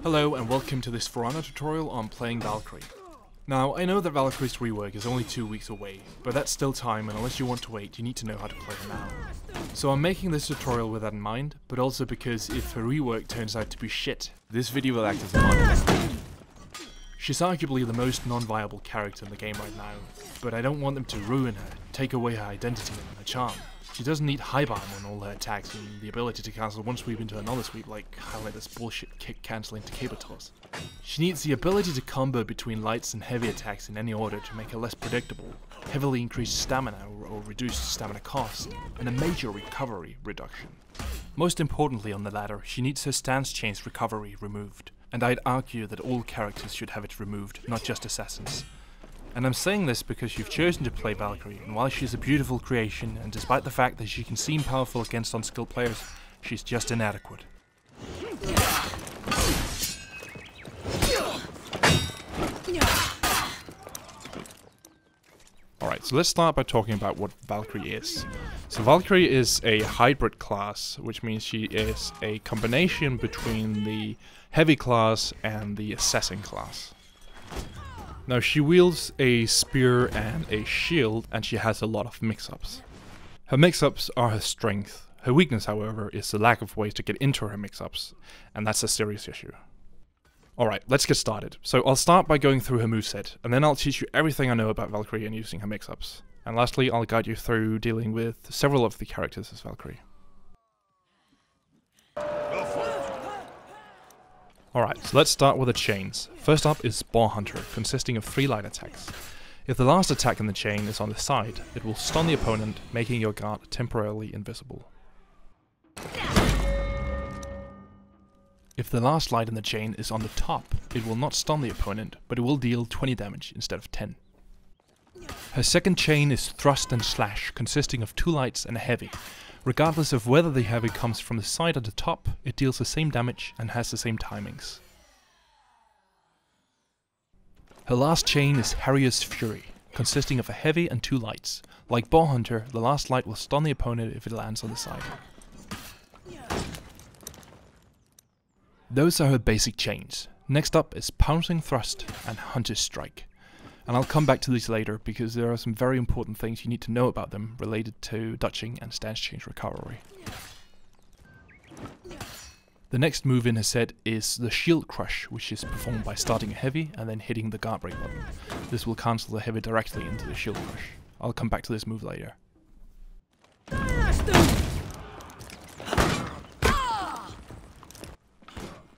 Hello and welcome to this For Honor tutorial on playing Valkyrie. Now, I know that Valkyrie's rework is only 2 weeks away, but that's still time, and unless you want to wait, you need to know how to play her now. So I'm making this tutorial with that in mind, but also because if her rework turns out to be shit, this video will act as a monument. She's arguably the most non-viable character in the game right now, but I don't want them to ruin her, take away her identity and her charm. She doesn't need Highbind on all her attacks and the ability to cancel one sweep into another sweep like Highlander's bullshit kick cancelling to cable toss. She needs the ability to combo between lights and heavy attacks in any order to make her less predictable, heavily increase stamina or reduce stamina cost, and a major recovery reduction. Most importantly on the latter, she needs her stance change recovery removed, and I'd argue that all characters should have it removed, not just assassins. And I'm saying this because you've chosen to play Valkyrie, and while she's a beautiful creation, and despite the fact that she can seem powerful against unskilled players, she's just inadequate. Alright, so let's start by talking about what Valkyrie is. So Valkyrie is a hybrid class, which means she is a combination between the heavy class and the assassin class. Now she wields a spear and a shield, and she has a lot of mix-ups. Her mix-ups are her strength. Her weakness, however, is the lack of ways to get into her mix-ups, and that's a serious issue. Alright, let's get started. So I'll start by going through her moveset, and then I'll teach you everything I know about Valkyrie and using her mix-ups. And lastly, I'll guide you through dealing with several of the characters as Valkyrie. Alright, so let's start with the chains. First up is Boar Hunter, consisting of 3 light attacks. If the last attack in the chain is on the side, it will stun the opponent, making your guard temporarily invisible. If the last light in the chain is on the top, it will not stun the opponent, but it will deal 20 damage instead of 10. Her second chain is Thrust and Slash, consisting of 2 lights and a heavy. Regardless of whether the heavy comes from the side or the top, it deals the same damage and has the same timings. Her last chain is Harrier's Fury, consisting of a heavy and 2 lights. Like Boar Hunter, the last light will stun the opponent if it lands on the side. Those are her basic chains. Next up is Pouncing Thrust and Hunter's Strike. And I'll come back to these later because there are some very important things you need to know about them related to dodging and stance change recovery. The next move in her set is the Shield Crush, which is performed by starting a heavy and then hitting the guard break button. This will cancel the heavy directly into the Shield Crush. I'll come back to this move later.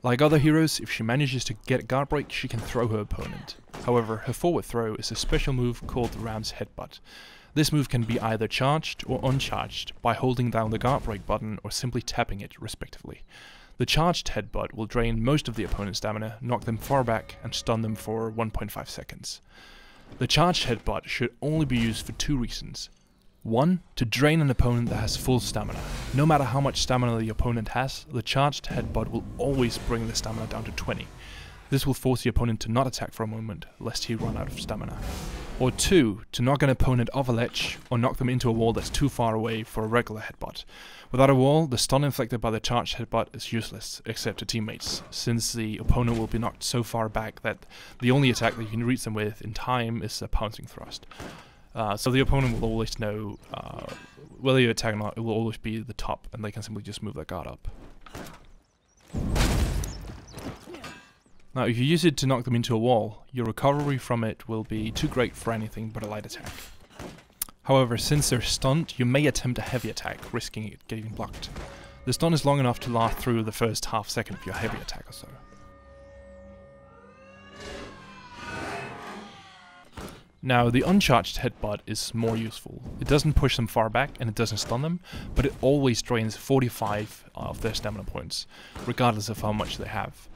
Like other heroes, if she manages to get a guard break, she can throw her opponent. However, her forward throw is a special move called Ram's Headbutt. This move can be either charged or uncharged by holding down the guard break button or simply tapping it, respectively. The charged headbutt will drain most of the opponent's stamina, knock them far back, and stun them for 1.5 seconds. The charged headbutt should only be used for 2 reasons. 1. To drain an opponent that has full stamina. No matter how much stamina the opponent has, the charged headbutt will always bring the stamina down to 20. This will force the opponent to not attack for a moment, lest he run out of stamina. Or 2. To knock an opponent off a ledge, or knock them into a wall that's too far away for a regular headbutt. Without a wall, the stun inflicted by the charged headbutt is useless, except to teammates, since the opponent will be knocked so far back that the only attack that you can reach them with in time is a pouncing thrust. So the opponent will always know whether you attack or not, it will always be the top, and they can simply just move their guard up. Now, if you use it to knock them into a wall, your recovery from it will be too great for anything but a light attack. However, since they're stunned, you may attempt a heavy attack, risking it getting blocked. The stun is long enough to last through the first half second of your heavy attack or so. Now, the uncharged headbutt is more useful. It doesn't push them far back and it doesn't stun them, but it always drains 45 of their stamina points, regardless of how much they have.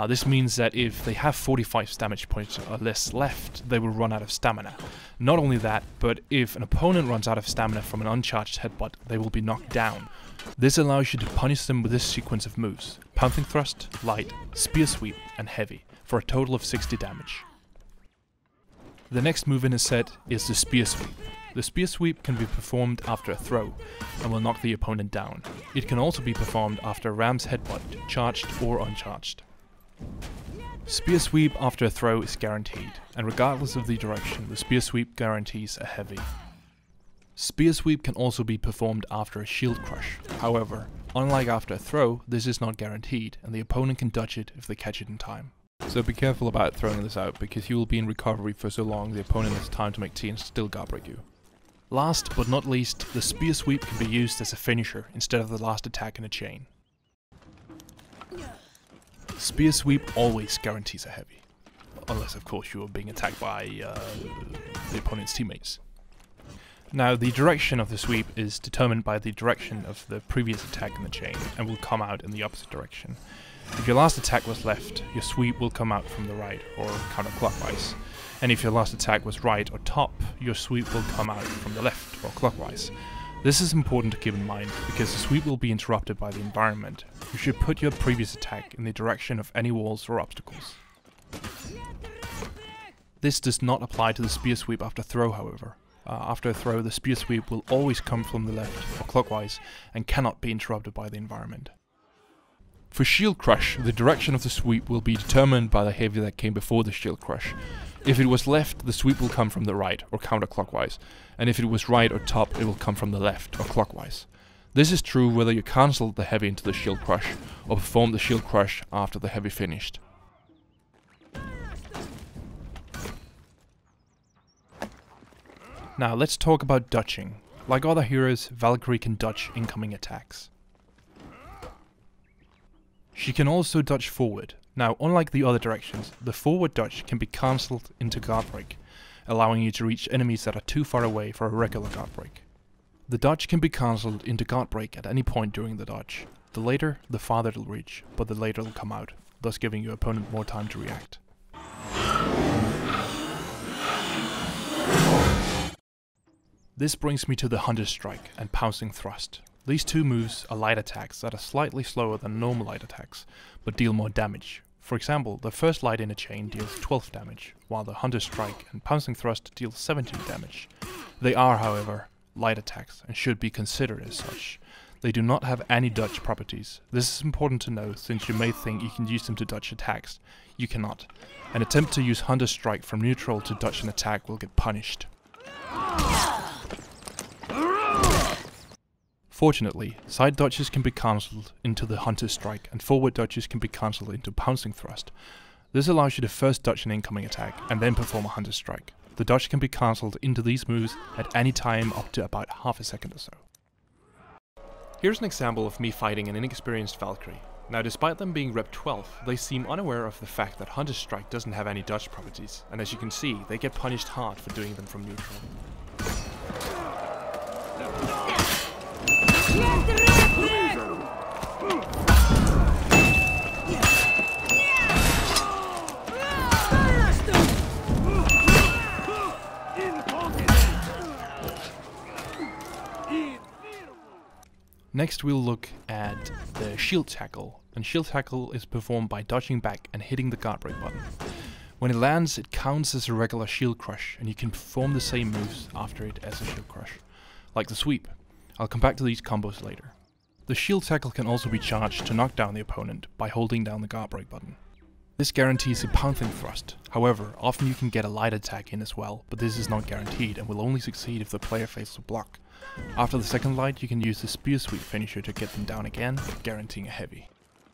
This means that if they have 45 damage points or less left, they will run out of stamina. Not only that, but if an opponent runs out of stamina from an uncharged headbutt, they will be knocked down. This allows you to punish them with this sequence of moves: Pouncing Thrust, Light, Spear Sweep, and Heavy, for a total of 60 damage. The next move in his set is the Spear Sweep. The Spear Sweep can be performed after a throw, and will knock the opponent down. It can also be performed after a Ram's Headbutt, charged or uncharged. Spear sweep after a throw is guaranteed, and regardless of the direction, the spear sweep guarantees a heavy. Spear sweep can also be performed after a shield crush. However, unlike after a throw, this is not guaranteed, and the opponent can dodge it if they catch it in time. So be careful about throwing this out, because you will be in recovery for so long the opponent has time to make T and still guard break you. Last but not least, the spear sweep can be used as a finisher instead of the last attack in a chain. Spear sweep always guarantees a heavy, unless of course you are being attacked by the opponent's teammates. Now the direction of the sweep is determined by the direction of the previous attack in the chain and will come out in the opposite direction. If your last attack was left, your sweep will come out from the right or counterclockwise. And if your last attack was right or top, your sweep will come out from the left or clockwise. This is important to keep in mind, because the sweep will be interrupted by the environment. You should put your previous attack in the direction of any walls or obstacles. This does not apply to the spear sweep after throw, however. After a throw, the spear sweep will always come from the left or clockwise and cannot be interrupted by the environment. For shield crush, the direction of the sweep will be determined by the heavy that came before the shield crush. If it was left, the sweep will come from the right or counterclockwise, and if it was right or top, it will come from the left or clockwise. This is true whether you cancel the heavy into the shield crush or perform the shield crush after the heavy finished. Now let's talk about dodging. Like other heroes, Valkyrie can dodge incoming attacks. She can also dodge forward. Now, unlike the other directions, the forward dodge can be cancelled into guard break, allowing you to reach enemies that are too far away for a regular guard break. The dodge can be cancelled into guard break at any point during the dodge. The later, the farther it'll reach, but the later it'll come out, thus giving your opponent more time to react. This brings me to the Hunter Strike and Pouncing Thrust. These two moves are light attacks that are slightly slower than normal light attacks, but deal more damage. For example, the first light in a chain deals 12 damage, while the Hunter Strike and Pouncing Thrust deals 17 damage. They are, however, light attacks and should be considered as such. They do not have any dodge properties. This is important to know, since you may think you can use them to dodge attacks. You cannot. An attempt to use Hunter Strike from neutral to dodge an attack will get punished. Fortunately, side dodges can be cancelled into the Hunter Strike, and forward dodges can be cancelled into Pouncing Thrust. This allows you to first dodge an incoming attack, and then perform a Hunter Strike. The dodge can be cancelled into these moves at any time up to about half a second or so. Here's an example of me fighting an inexperienced Valkyrie. Now, despite them being rep 12, they seem unaware of the fact that Hunter Strike doesn't have any dodge properties, and as you can see, they get punished hard for doing them from neutral. Next we'll look at the shield tackle, and shield tackle is performed by dodging back and hitting the guard break button. When it lands, it counts as a regular shield crush, and you can perform the same moves after it as a shield crush, like the sweep. I'll come back to these combos later. The shield tackle can also be charged to knock down the opponent by holding down the guard break button. This guarantees a pouncing thrust. However, often you can get a light attack in as well, but this is not guaranteed and will only succeed if the player fails to block. After the second light, you can use the spear sweep finisher to get them down again, guaranteeing a heavy.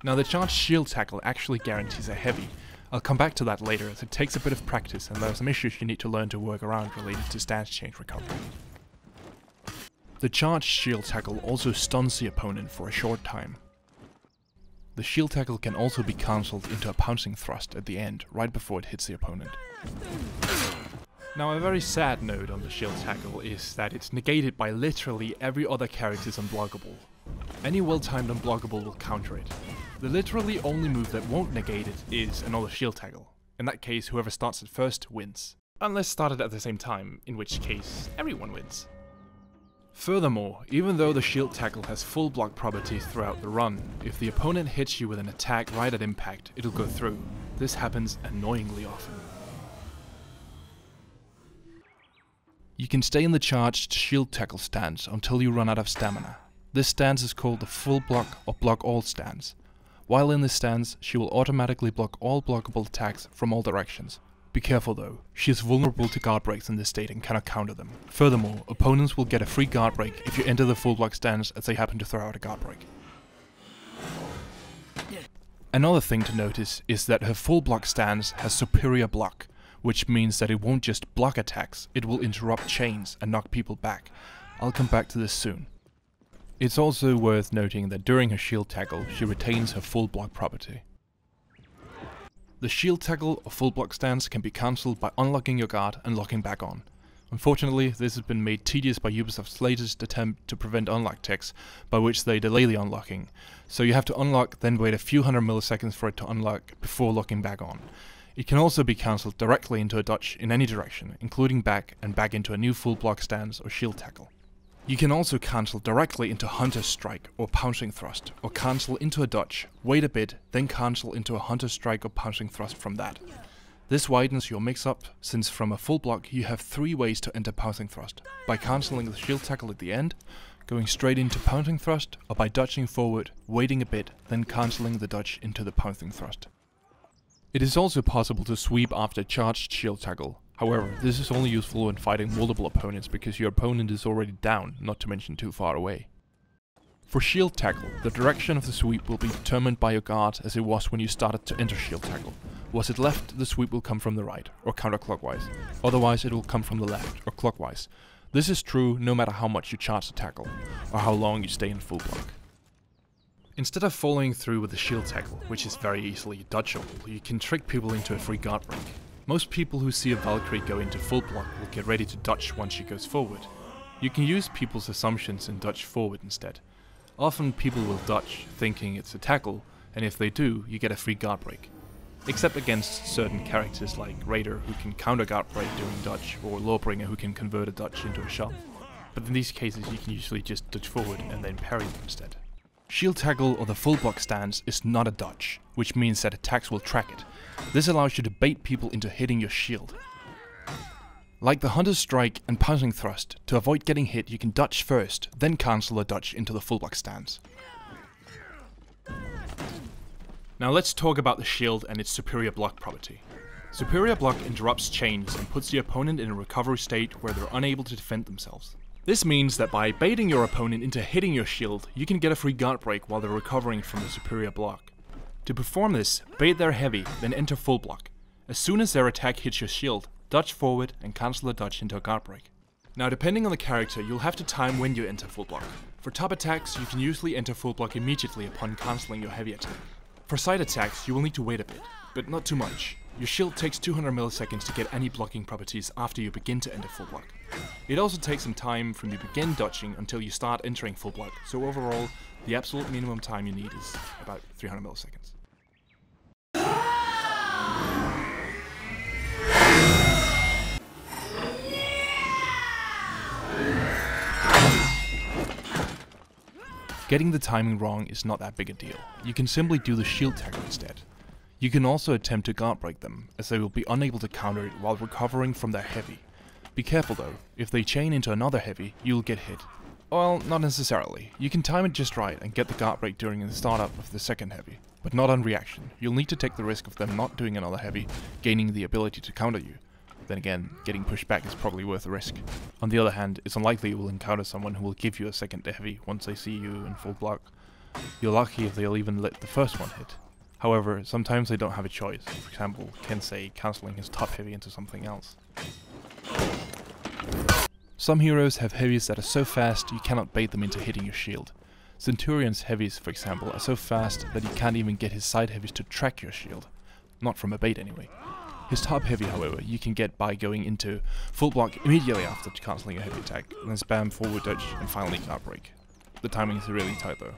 Now the charged shield tackle actually guarantees a heavy. I'll come back to that later, as it takes a bit of practice and there are some issues you need to learn to work around related to stance change recovery. The charged shield tackle also stuns the opponent for a short time. The shield tackle can also be cancelled into a pouncing thrust at the end, right before it hits the opponent. Now, a very sad note on the shield tackle is that it's negated by literally every other character's unblockable. Any well-timed unblockable will counter it. The literally only move that won't negate it is another shield tackle. In that case, whoever starts it first wins. Unless started at the same time, in which case everyone wins. Furthermore, even though the shield tackle has full block properties throughout the run, if the opponent hits you with an attack right at impact, it'll go through. This happens annoyingly often. You can stay in the charged shield tackle stance until you run out of stamina. This stance is called the full block or block all stance. While in this stance, she will automatically block all blockable attacks from all directions. Be careful though, she is vulnerable to guard breaks in this state and cannot counter them. Furthermore, opponents will get a free guard break if you enter the full block stance as they happen to throw out a guard break. Another thing to notice is that her full block stance has superior block, which means that it won't just block attacks, it will interrupt chains and knock people back. I'll come back to this soon. It's also worth noting that during her shield tackle, she retains her full block property. The shield tackle or full block stance can be cancelled by unlocking your guard and locking back on. Unfortunately, this has been made tedious by Ubisoft's latest attempt to prevent unlock ticks, by which they delay the unlocking. So you have to unlock, then wait a few hundred milliseconds for it to unlock before locking back on. It can also be cancelled directly into a dodge in any direction, including back and back into a new full block stance or shield tackle. You can also cancel directly into Hunter's Strike or Pouncing Thrust, or cancel into a dodge, wait a bit, then cancel into a Hunter's Strike or Pouncing Thrust from that. This widens your mix-up, since from a full block you have 3 ways to enter Pouncing Thrust: by cancelling the shield tackle at the end, going straight into Pouncing Thrust, or by dodging forward, waiting a bit, then cancelling the dodge into the Pouncing Thrust. It is also possible to sweep after charged shield tackle. However, this is only useful when fighting multiple opponents because your opponent is already down, not to mention too far away. For shield tackle, the direction of the sweep will be determined by your guard as it was when you started to enter shield tackle. Was it left, the sweep will come from the right, or counterclockwise. Otherwise it will come from the left, or clockwise. This is true no matter how much you charge the tackle, or how long you stay in full block. Instead of following through with the shield tackle, which is very easily dodgeable, you can trick people into a free guard break. Most people who see a Valkyrie go into full block will get ready to dodge once she goes forward. You can use people's assumptions and dodge forward instead. Often people will dodge thinking it's a tackle, and if they do, you get a free guard break. Except against certain characters like Raider, who can counter guard break during dodge, or Lawbringer, who can convert a dodge into a shot. But in these cases you can usually just dodge forward and then parry them instead. Shield tackle or the full block stance is not a dodge, which means that attacks will track it. This allows you to bait people into hitting your shield. Like the Hunter's Strike and Pouncing Thrust, to avoid getting hit you can dodge first, then cancel a dodge into the full block stance. Now let's talk about the shield and its superior block property. Superior block interrupts chains and puts the opponent in a recovery state where they're unable to defend themselves. This means that by baiting your opponent into hitting your shield, you can get a free guard break while they're recovering from the superior block. To perform this, bait their heavy, then enter full block. As soon as their attack hits your shield, dodge forward and cancel the dodge into a guard break. Now depending on the character, you'll have to time when you enter full block. For top attacks, you can usually enter full block immediately upon cancelling your heavy attack. For side attacks, you will need to wait a bit, but not too much. Your shield takes 200 milliseconds to get any blocking properties after you begin to enter full block. It also takes some time from you begin dodging until you start entering full block, so overall, the absolute minimum time you need is about 300 milliseconds. Getting the timing wrong is not that big a deal. You can simply do the shield tackle instead. You can also attempt to guard break them, as they will be unable to counter it while recovering from their heavy. Be careful though, if they chain into another heavy, you'll get hit. Well, not necessarily. You can time it just right and get the guard break during the startup of the second heavy, but not on reaction. You'll need to take the risk of them not doing another heavy, gaining the ability to counter you. Then again, getting pushed back is probably worth the risk. On the other hand, it's unlikely you will encounter someone who will give you a second heavy once they see you in full block. You're lucky if they'll even let the first one hit. However, sometimes they don't have a choice. For example, Kenzi cancelling his top heavy into something else. Some heroes have heavies that are so fast you cannot bait them into hitting your shield. Centurion's heavies, for example, are so fast that you can't even get his side heavies to track your shield. Not from a bait anyway. His top heavy, however, you can get by going into full block immediately after cancelling a heavy attack, and then spam forward dodge and finally guard break. The timing is really tight though.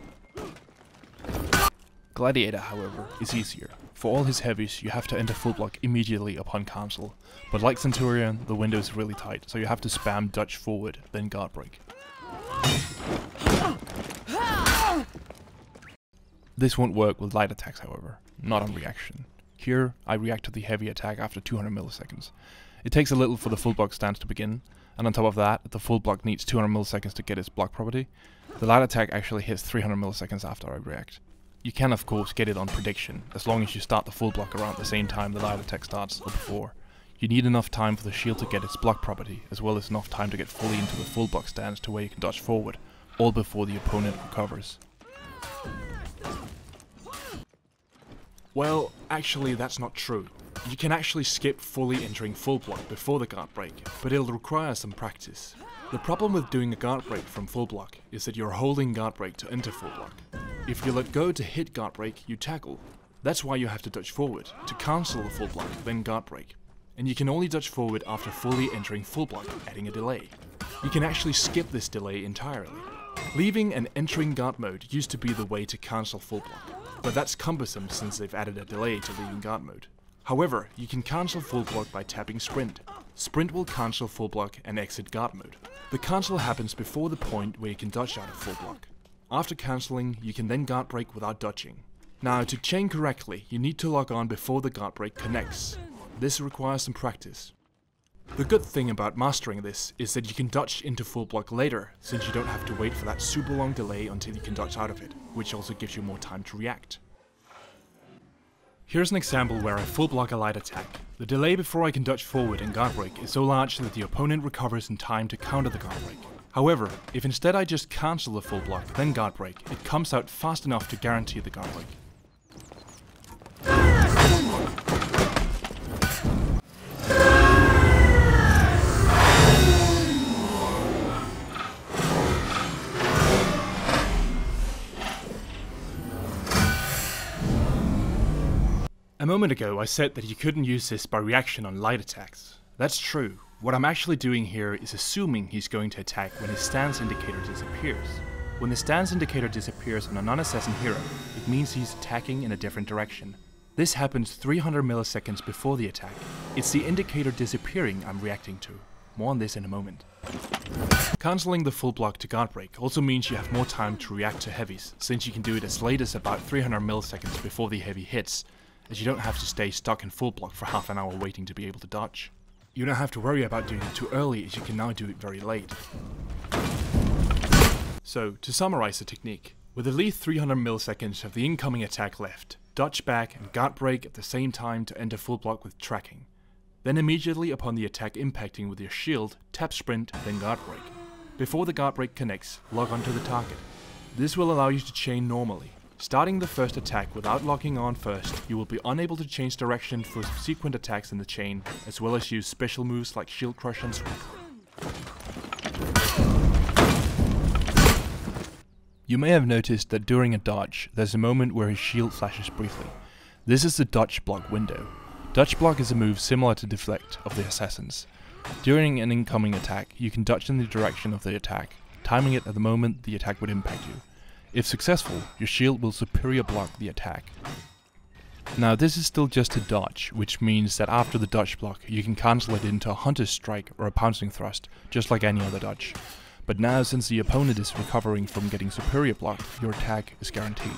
Gladiator, however, is easier. For all his heavies, you have to enter full block immediately upon cancel, but like Centurion, the window is really tight, so you have to spam dodge forward, then guard break. This won't work with light attacks, however, not on reaction. Here, I react to the heavy attack after 200 milliseconds. It takes a little for the full block stance to begin, and on top of that, the full block needs 200 milliseconds to get its block property. The light attack actually hits 300 milliseconds after I react. You can of course get it on prediction, as long as you start the full block around the same time the light attack starts or before. You need enough time for the shield to get its block property, as well as enough time to get fully into the full block stance to where you can dodge forward, all before the opponent recovers. Well, actually that's not true. You can actually skip fully entering full block before the guard break, but it'll require some practice. The problem with doing a guard break from full block is that you're holding guard break to enter full block. If you let go to hit guard break, you tackle. That's why you have to dodge forward, to cancel the full block, then guard break. And you can only dodge forward after fully entering full block, adding a delay. You can actually skip this delay entirely. Leaving and entering guard mode used to be the way to cancel full block, but that's cumbersome since they've added a delay to leaving guard mode. However, you can cancel full block by tapping sprint. Sprint will cancel full block and exit guard mode. The cancel happens before the point where you can dodge out of full block. After cancelling, you can then guard break without dodging. Now, to chain correctly, you need to log on before the guard break connects. This requires some practice. The good thing about mastering this is that you can dodge into full block later, since you don't have to wait for that super long delay until you can dodge out of it, which also gives you more time to react. Here's an example where I full block a light attack. The delay before I can dodge forward and guard break is so large that the opponent recovers in time to counter the guard break. However, if instead I just cancel the full block, then guard break, it comes out fast enough to guarantee the guard break. A moment ago I said that you couldn't use this by reaction on light attacks. That's true. What I'm actually doing here is assuming he's going to attack when his stance indicator disappears. When the stance indicator disappears on a non-assassin hero, it means he's attacking in a different direction. This happens 300 milliseconds before the attack. It's the indicator disappearing I'm reacting to. More on this in a moment. Cancelling the full block to guard break also means you have more time to react to heavies, since you can do it as late as about 300 milliseconds before the heavy hits, as you don't have to stay stuck in full block for half an hour waiting to be able to dodge. You don't have to worry about doing it too early, as you can now do it very late. So, to summarize the technique, with at least 300 milliseconds of the incoming attack left, dodge back and guard break at the same time to enter full block with tracking. Then immediately upon the attack impacting with your shield, tap sprint, then guard break. Before the guard break connects, log onto the target. This will allow you to chain normally. Starting the first attack without locking on first, you will be unable to change direction for subsequent attacks in the chain, as well as use special moves like shield crush and sweep. You may have noticed that during a dodge, there's a moment where his shield flashes briefly. This is the dodge block window. Dodge block is a move similar to deflect of the assassins. During an incoming attack, you can dodge in the direction of the attack, timing it at the moment the attack would impact you. If successful, your shield will superior block the attack. Now this is still just a dodge, which means that after the dodge block you can cancel it into a hunter's strike or a pouncing thrust, just like any other dodge. But now since the opponent is recovering from getting superior block, your attack is guaranteed.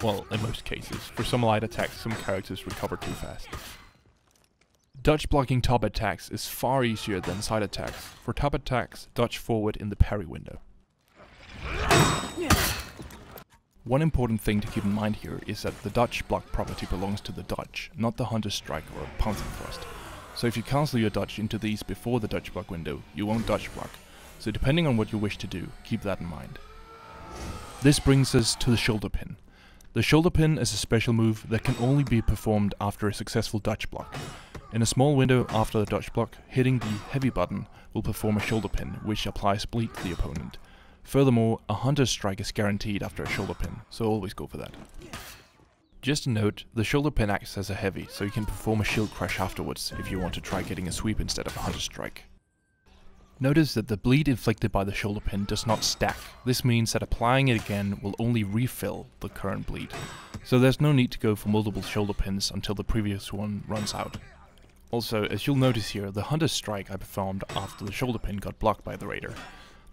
Well, in most cases. For some light attacks, some characters recover too fast. Dodge blocking top attacks is far easier than side attacks. For top attacks, dodge forward in the parry window. One important thing to keep in mind here is that the dodge block property belongs to the dodge, not the hunter's strike or pouncing thrust. So if you cancel your dodge into these before the dodge block window, you won't dodge block. So depending on what you wish to do, keep that in mind. This brings us to the shoulder pin. The shoulder pin is a special move that can only be performed after a successful dodge block. In a small window after the dodge block, hitting the heavy button will perform a shoulder pin, which applies bleed to the opponent. Furthermore, a hunter's strike is guaranteed after a shoulder pin, so always go for that. Just a note, the shoulder pin acts as a heavy, so you can perform a shield crush afterwards if you want to try getting a sweep instead of a hunter's strike. Notice that the bleed inflicted by the shoulder pin does not stack. This means that applying it again will only refill the current bleed, so there's no need to go for multiple shoulder pins until the previous one runs out. Also, as you'll notice here, the hunter's strike I performed after the shoulder pin got blocked by the raider.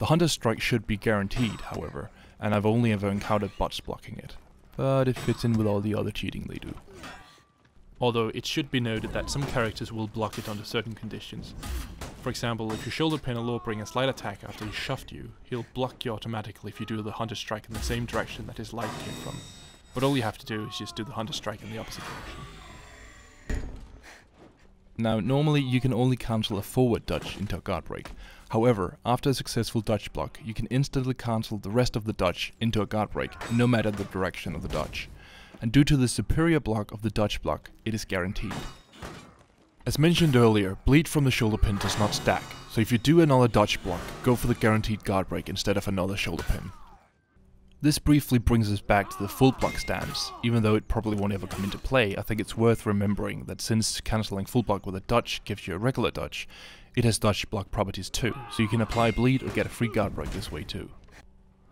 The hunter's strike should be guaranteed, however, and I've only ever encountered bots blocking it. But it fits in with all the other cheating they do. Although it should be noted that some characters will block it under certain conditions. For example, if you shoulder pin a lawbring a slight attack after he shoved you, he'll block you automatically if you do the hunter's strike in the same direction that his light came from. but all you have to do is just do the Hunter Strike in the opposite direction. Now, normally you can only cancel a forward dodge into a guard break. However, after a successful dodge block, you can instantly cancel the rest of the dodge into a guard break, no matter the direction of the dodge. And due to the superior block of the dodge block, it is guaranteed. As mentioned earlier, bleed from the shoulder pin does not stack, so if you do another dodge block, go for the guaranteed guard break instead of another shoulder pin. This briefly brings us back to the full block stance. Even though it probably won't ever come into play, I think it's worth remembering that since cancelling full block with a dodge gives you a regular dodge, it has dodge block properties too, so you can apply bleed or get a free guard break this way too.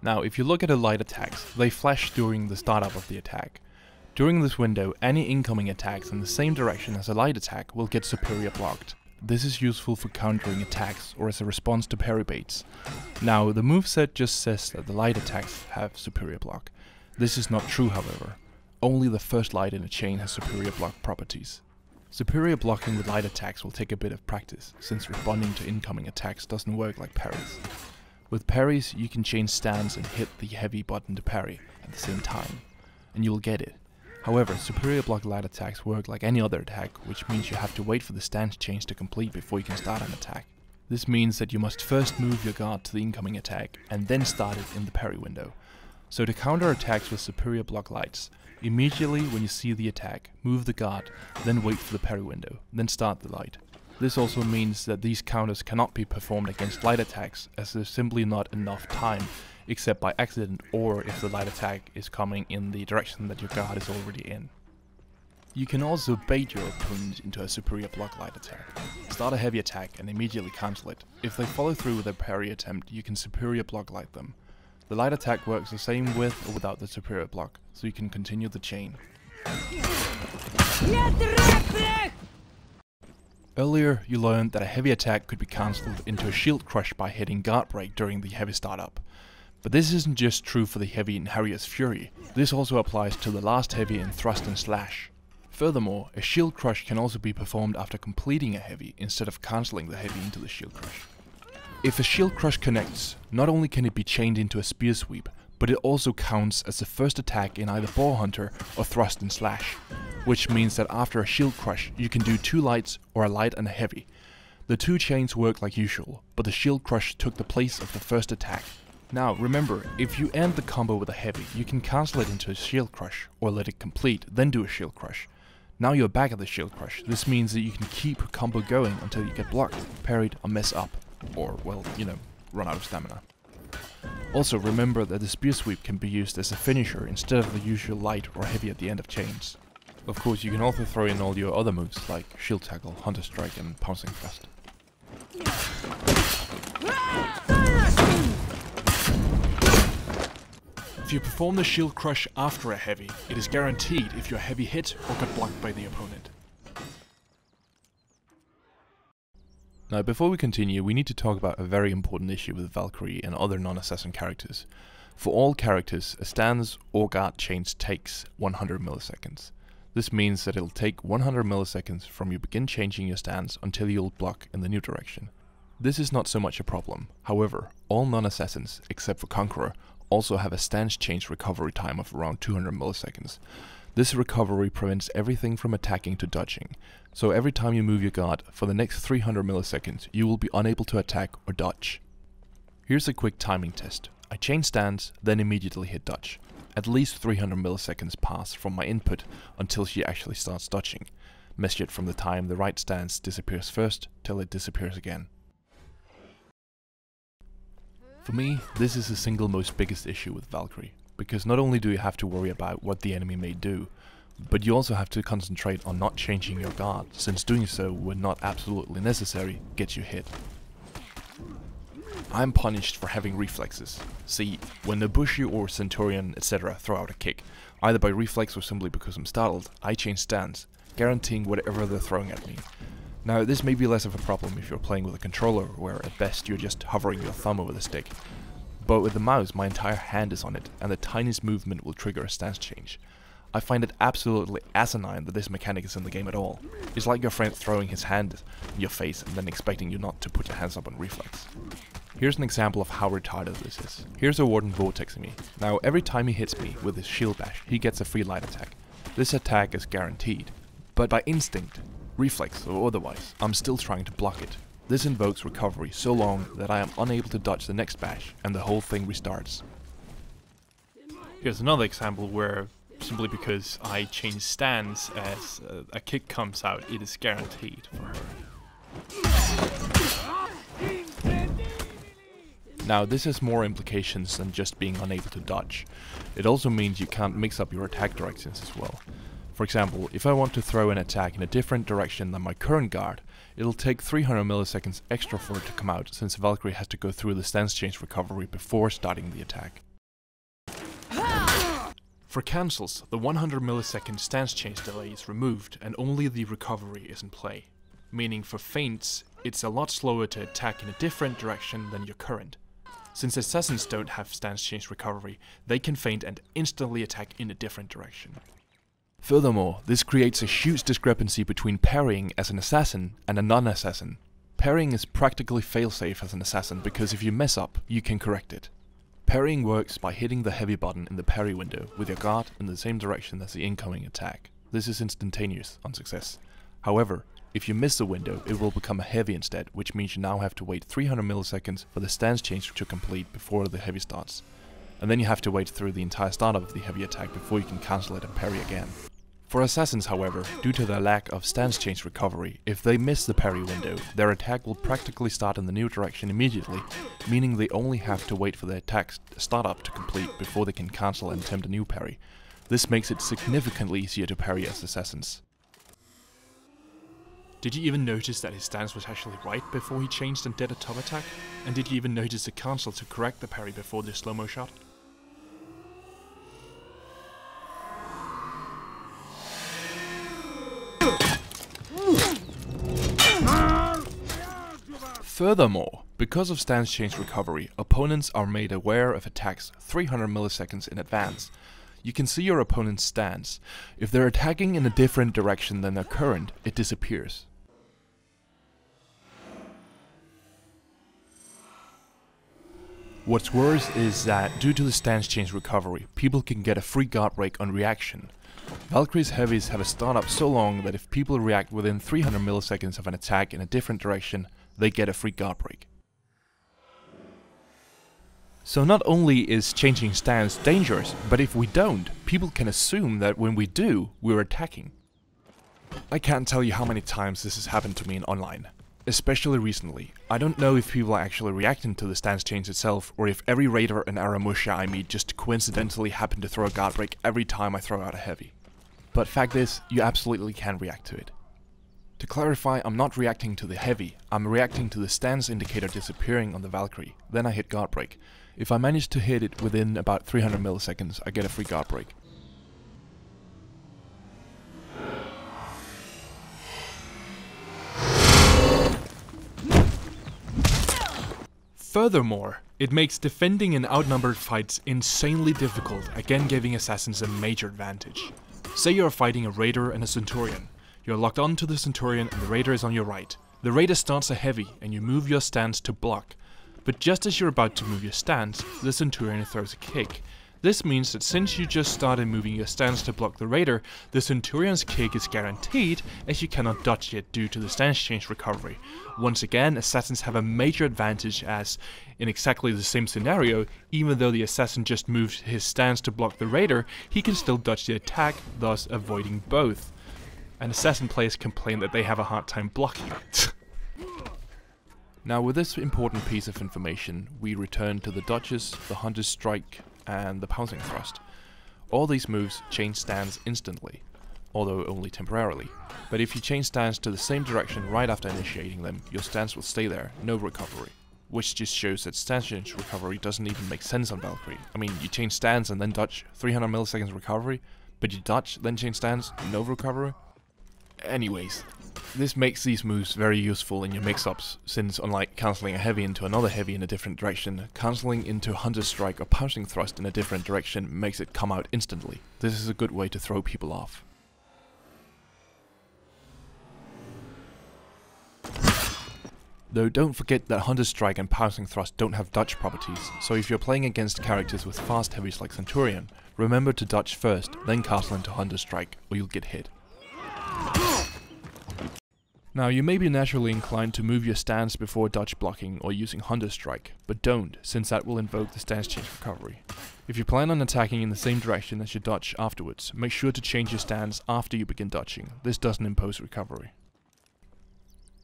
Now, if you look at a light attacks, they flash during the startup of the attack. During this window, any incoming attacks in the same direction as a light attack will get superior blocked. This is useful for countering attacks or as a response to parry baits. Now, the moveset just says that the light attacks have superior block. This is not true, however. Only the first light in a chain has superior block properties. Superior blocking with light attacks will take a bit of practice, since responding to incoming attacks doesn't work like parries. With parries, you can change stance and hit the heavy button to parry at the same time, and you'll get it. However, superior block light attacks work like any other attack, which means you have to wait for the stance change to complete before you can start an attack. This means that you must first move your guard to the incoming attack, and then start it in the parry window. So to counter attacks with superior block lights, immediately when you see the attack, move the guard, then wait for the parry window, then start the light. This also means that these counters cannot be performed against light attacks, as there's simply not enough time, except by accident or if the light attack is coming in the direction that your guard is already in. You can also bait your opponent into a superior block light attack. Start a heavy attack and immediately cancel it. If they follow through with a parry attempt, you can superior block light them. The light attack works the same with or without the superior block, so you can continue the chain. Earlier, you learned that a heavy attack could be cancelled into a shield crush by hitting guard break during the heavy startup. But this isn't just true for the heavy in Harrier's Fury, this also applies to the last heavy in Thrust and Slash. Furthermore, a shield crush can also be performed after completing a heavy instead of cancelling the heavy into the shield crush. If a shield crush connects, not only can it be chained into a spear sweep, but it also counts as the first attack in either Boar Hunter or Thrust and Slash, which means that after a shield crush you can do 2 lights or a light and a heavy. The 2 chains work like usual, but the shield crush took the place of the first attack. Now remember, if you end the combo with a heavy, you can cancel it into a shield crush, or let it complete, then do a shield crush. Now you're back at the shield crush. This means that you can keep a combo going until you get blocked, parried, or mess up. Or, well, you know, run out of stamina. Also remember that the spear sweep can be used as a finisher instead of the usual light or heavy at the end of chains. Of course, you can also throw in all your other moves like shield tackle, hunter strike, and pouncing thrust. If you perform the shield crush after a heavy, it is guaranteed if you're heavy hit or got blocked by the opponent. Now before we continue, we need to talk about a very important issue with Valkyrie and other non-assassin characters. For all characters, a stance or guard change takes 100 milliseconds. This means that it'll take 100 milliseconds from you begin changing your stance until you'll block in the new direction. This is not so much a problem. However, all non-assassins, except for Conqueror, also have a stance change recovery time of around 200 milliseconds. This recovery prevents everything from attacking to dodging, so every time you move your guard for the next 300 milliseconds you will be unable to attack or dodge. Here's a quick timing test. I change stance, then immediately hit dodge. At least 300 milliseconds pass from my input until she actually starts dodging, measured from the time the right stance disappears first till it disappears again. For me, this is the single most biggest issue with Valkyrie, because not only do you have to worry about what the enemy may do, but you also have to concentrate on not changing your guard, since doing so when not absolutely necessary gets you hit. I'm punished for having reflexes. See, when Ibushi or Centurion etc. throw out a kick, either by reflex or simply because I'm startled, I change stance, guaranteeing whatever they're throwing at me. Now this may be less of a problem if you're playing with a controller, where at best you're just hovering your thumb over the stick. But with the mouse my entire hand is on it, and the tiniest movement will trigger a stance change. I find it absolutely asinine that this mechanic is in the game at all. It's like your friend throwing his hand in your face and then expecting you not to put your hands up on reflex. Here's an example of how retarded this is. Here's a Warden vortexing me. Now every time he hits me with his shield bash, he gets a free light attack. This attack is guaranteed, but by instinct, reflex or otherwise, I'm still trying to block it. This invokes recovery so long that I am unable to dodge the next bash, and the whole thing restarts. Here's another example where, simply because I change stance as a kick comes out, it is guaranteed for her. Now this has more implications than just being unable to dodge. It also means you can't mix up your attack directions as well. For example, if I want to throw an attack in a different direction than my current guard, it'll take 300 milliseconds extra for it to come out, since Valkyrie has to go through the stance change recovery before starting the attack. For cancels, the 100 millisecond stance change delay is removed and only the recovery is in play. Meaning for feints, it's a lot slower to attack in a different direction than your current. Since assassins don't have stance change recovery, they can feint and instantly attack in a different direction. Furthermore, this creates a huge discrepancy between parrying as an assassin and a non-assassin. Parrying is practically failsafe as an assassin because if you mess up, you can correct it. Parrying works by hitting the heavy button in the parry window with your guard in the same direction as the incoming attack. This is instantaneous on success. However, if you miss the window, it will become a heavy instead, which means you now have to wait 300 milliseconds for the stance change to complete before the heavy starts. And then you have to wait through the entire startup of the heavy attack before you can cancel it and parry again. For assassins, however, due to their lack of stance change recovery, if they miss the parry window, their attack will practically start in the new direction immediately, meaning they only have to wait for the attack startup to complete before they can cancel and attempt a new parry. This makes it significantly easier to parry as assassins. Did you even notice that his stance was actually right before he changed and did a top attack? And did you even notice the cancel to correct the parry before the slow-mo shot? Furthermore, because of stance change recovery, opponents are made aware of attacks 300 milliseconds in advance. You can see your opponent's stance. If they're attacking in a different direction than their current, it disappears. What's worse is that, due to the stance change recovery, people can get a free guard break on reaction. Valkyrie's heavies have a startup so long that if people react within 300 milliseconds of an attack in a different direction, they get a free guard break. So not only is changing stance dangerous, but if we don't, people can assume that when we do, we're attacking. I can't tell you how many times this has happened to me in online. Especially recently. I don't know if people are actually reacting to the stance change itself, or if every raider and Aramusha I meet just coincidentally happen to throw a guard break every time I throw out a heavy. But fact is, you absolutely can react to it. To clarify, I'm not reacting to the heavy, I'm reacting to the stance indicator disappearing on the Valkyrie, then I hit guard break. If I manage to hit it within about 300 milliseconds, I get a free guard break. Furthermore, it makes defending in outnumbered fights insanely difficult, again giving assassins a major advantage. Say you're fighting a raider and a Centurion. You're locked onto the Centurion and the raider is on your right. The raider starts a heavy and you move your stance to block. But just as you're about to move your stance, the Centurion throws a kick. This means that since you just started moving your stance to block the raider, the Centurion's kick is guaranteed as you cannot dodge it due to the stance change recovery. Once again, assassins have a major advantage as, in exactly the same scenario, even though the assassin just moved his stance to block the raider, he can still dodge the attack, thus avoiding both. And assassin players complain that they have a hard time blocking it. Now with this important piece of information, we return to the dodges, the Hunter's Strike, and the pouncing thrust. All these moves change stance instantly, although only temporarily. But if you change stance to the same direction right after initiating them, your stance will stay there, no recovery. Which just shows that stance change recovery doesn't even make sense on Valkyrie. I mean, you change stance and then dodge, 300 milliseconds recovery, but you dodge, then change stance, no recovery. Anyways, this makes these moves very useful in your mix-ups, since unlike cancelling a heavy into another heavy in a different direction, cancelling into Hunter's Strike or pouncing thrust in a different direction makes it come out instantly. This is a good way to throw people off. Though don't forget that Hunter Strike and Pouncing Thrust don't have dodge properties, so if you're playing against characters with fast heavies like Centurion, remember to dodge first, then castle into Hunter Strike, or you'll get hit. Now you may be naturally inclined to move your stance before dodge blocking or using Hunter Strike, but don't, since that will invoke the stance change recovery. If you plan on attacking in the same direction as you dodge afterwards, make sure to change your stance after you begin dodging. This doesn't impose recovery.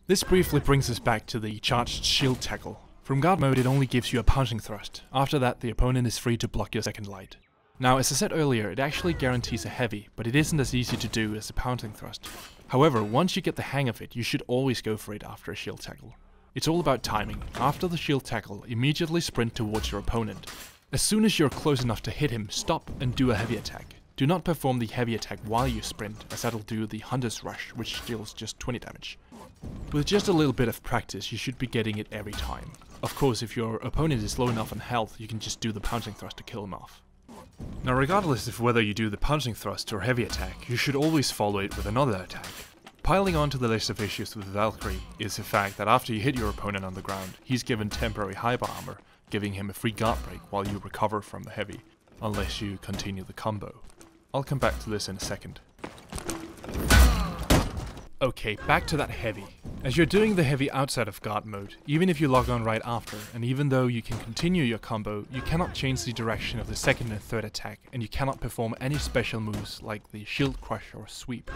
This briefly brings us back to the charged shield tackle. From guard mode it only gives you a pouncing thrust. After that the opponent is free to block your second light. Now as I said earlier, it actually guarantees a heavy, but it isn't as easy to do as a pouncing thrust. However, once you get the hang of it, you should always go for it after a shield tackle. It's all about timing. After the shield tackle, immediately sprint towards your opponent. As soon as you're close enough to hit him, stop and do a heavy attack. Do not perform the heavy attack while you sprint, as that'll do the Hunter's Rush, which deals just 20 damage. With just a little bit of practice, you should be getting it every time. Of course, if your opponent is low enough on health, you can just do the pouncing thrust to kill him off. Now regardless of whether you do the pouncing thrust or heavy attack, you should always follow it with another attack. Piling onto the list of issues with Valkyrie is the fact that after you hit your opponent on the ground, he's given temporary high-bar armor, giving him a free guard break while you recover from the heavy, unless you continue the combo. I'll come back to this in a second. Okay, back to that heavy. As you're doing the heavy outside of guard mode, even if you log on right after, and even though you can continue your combo, you cannot change the direction of the second and third attack, and you cannot perform any special moves like the shield crush or sweep.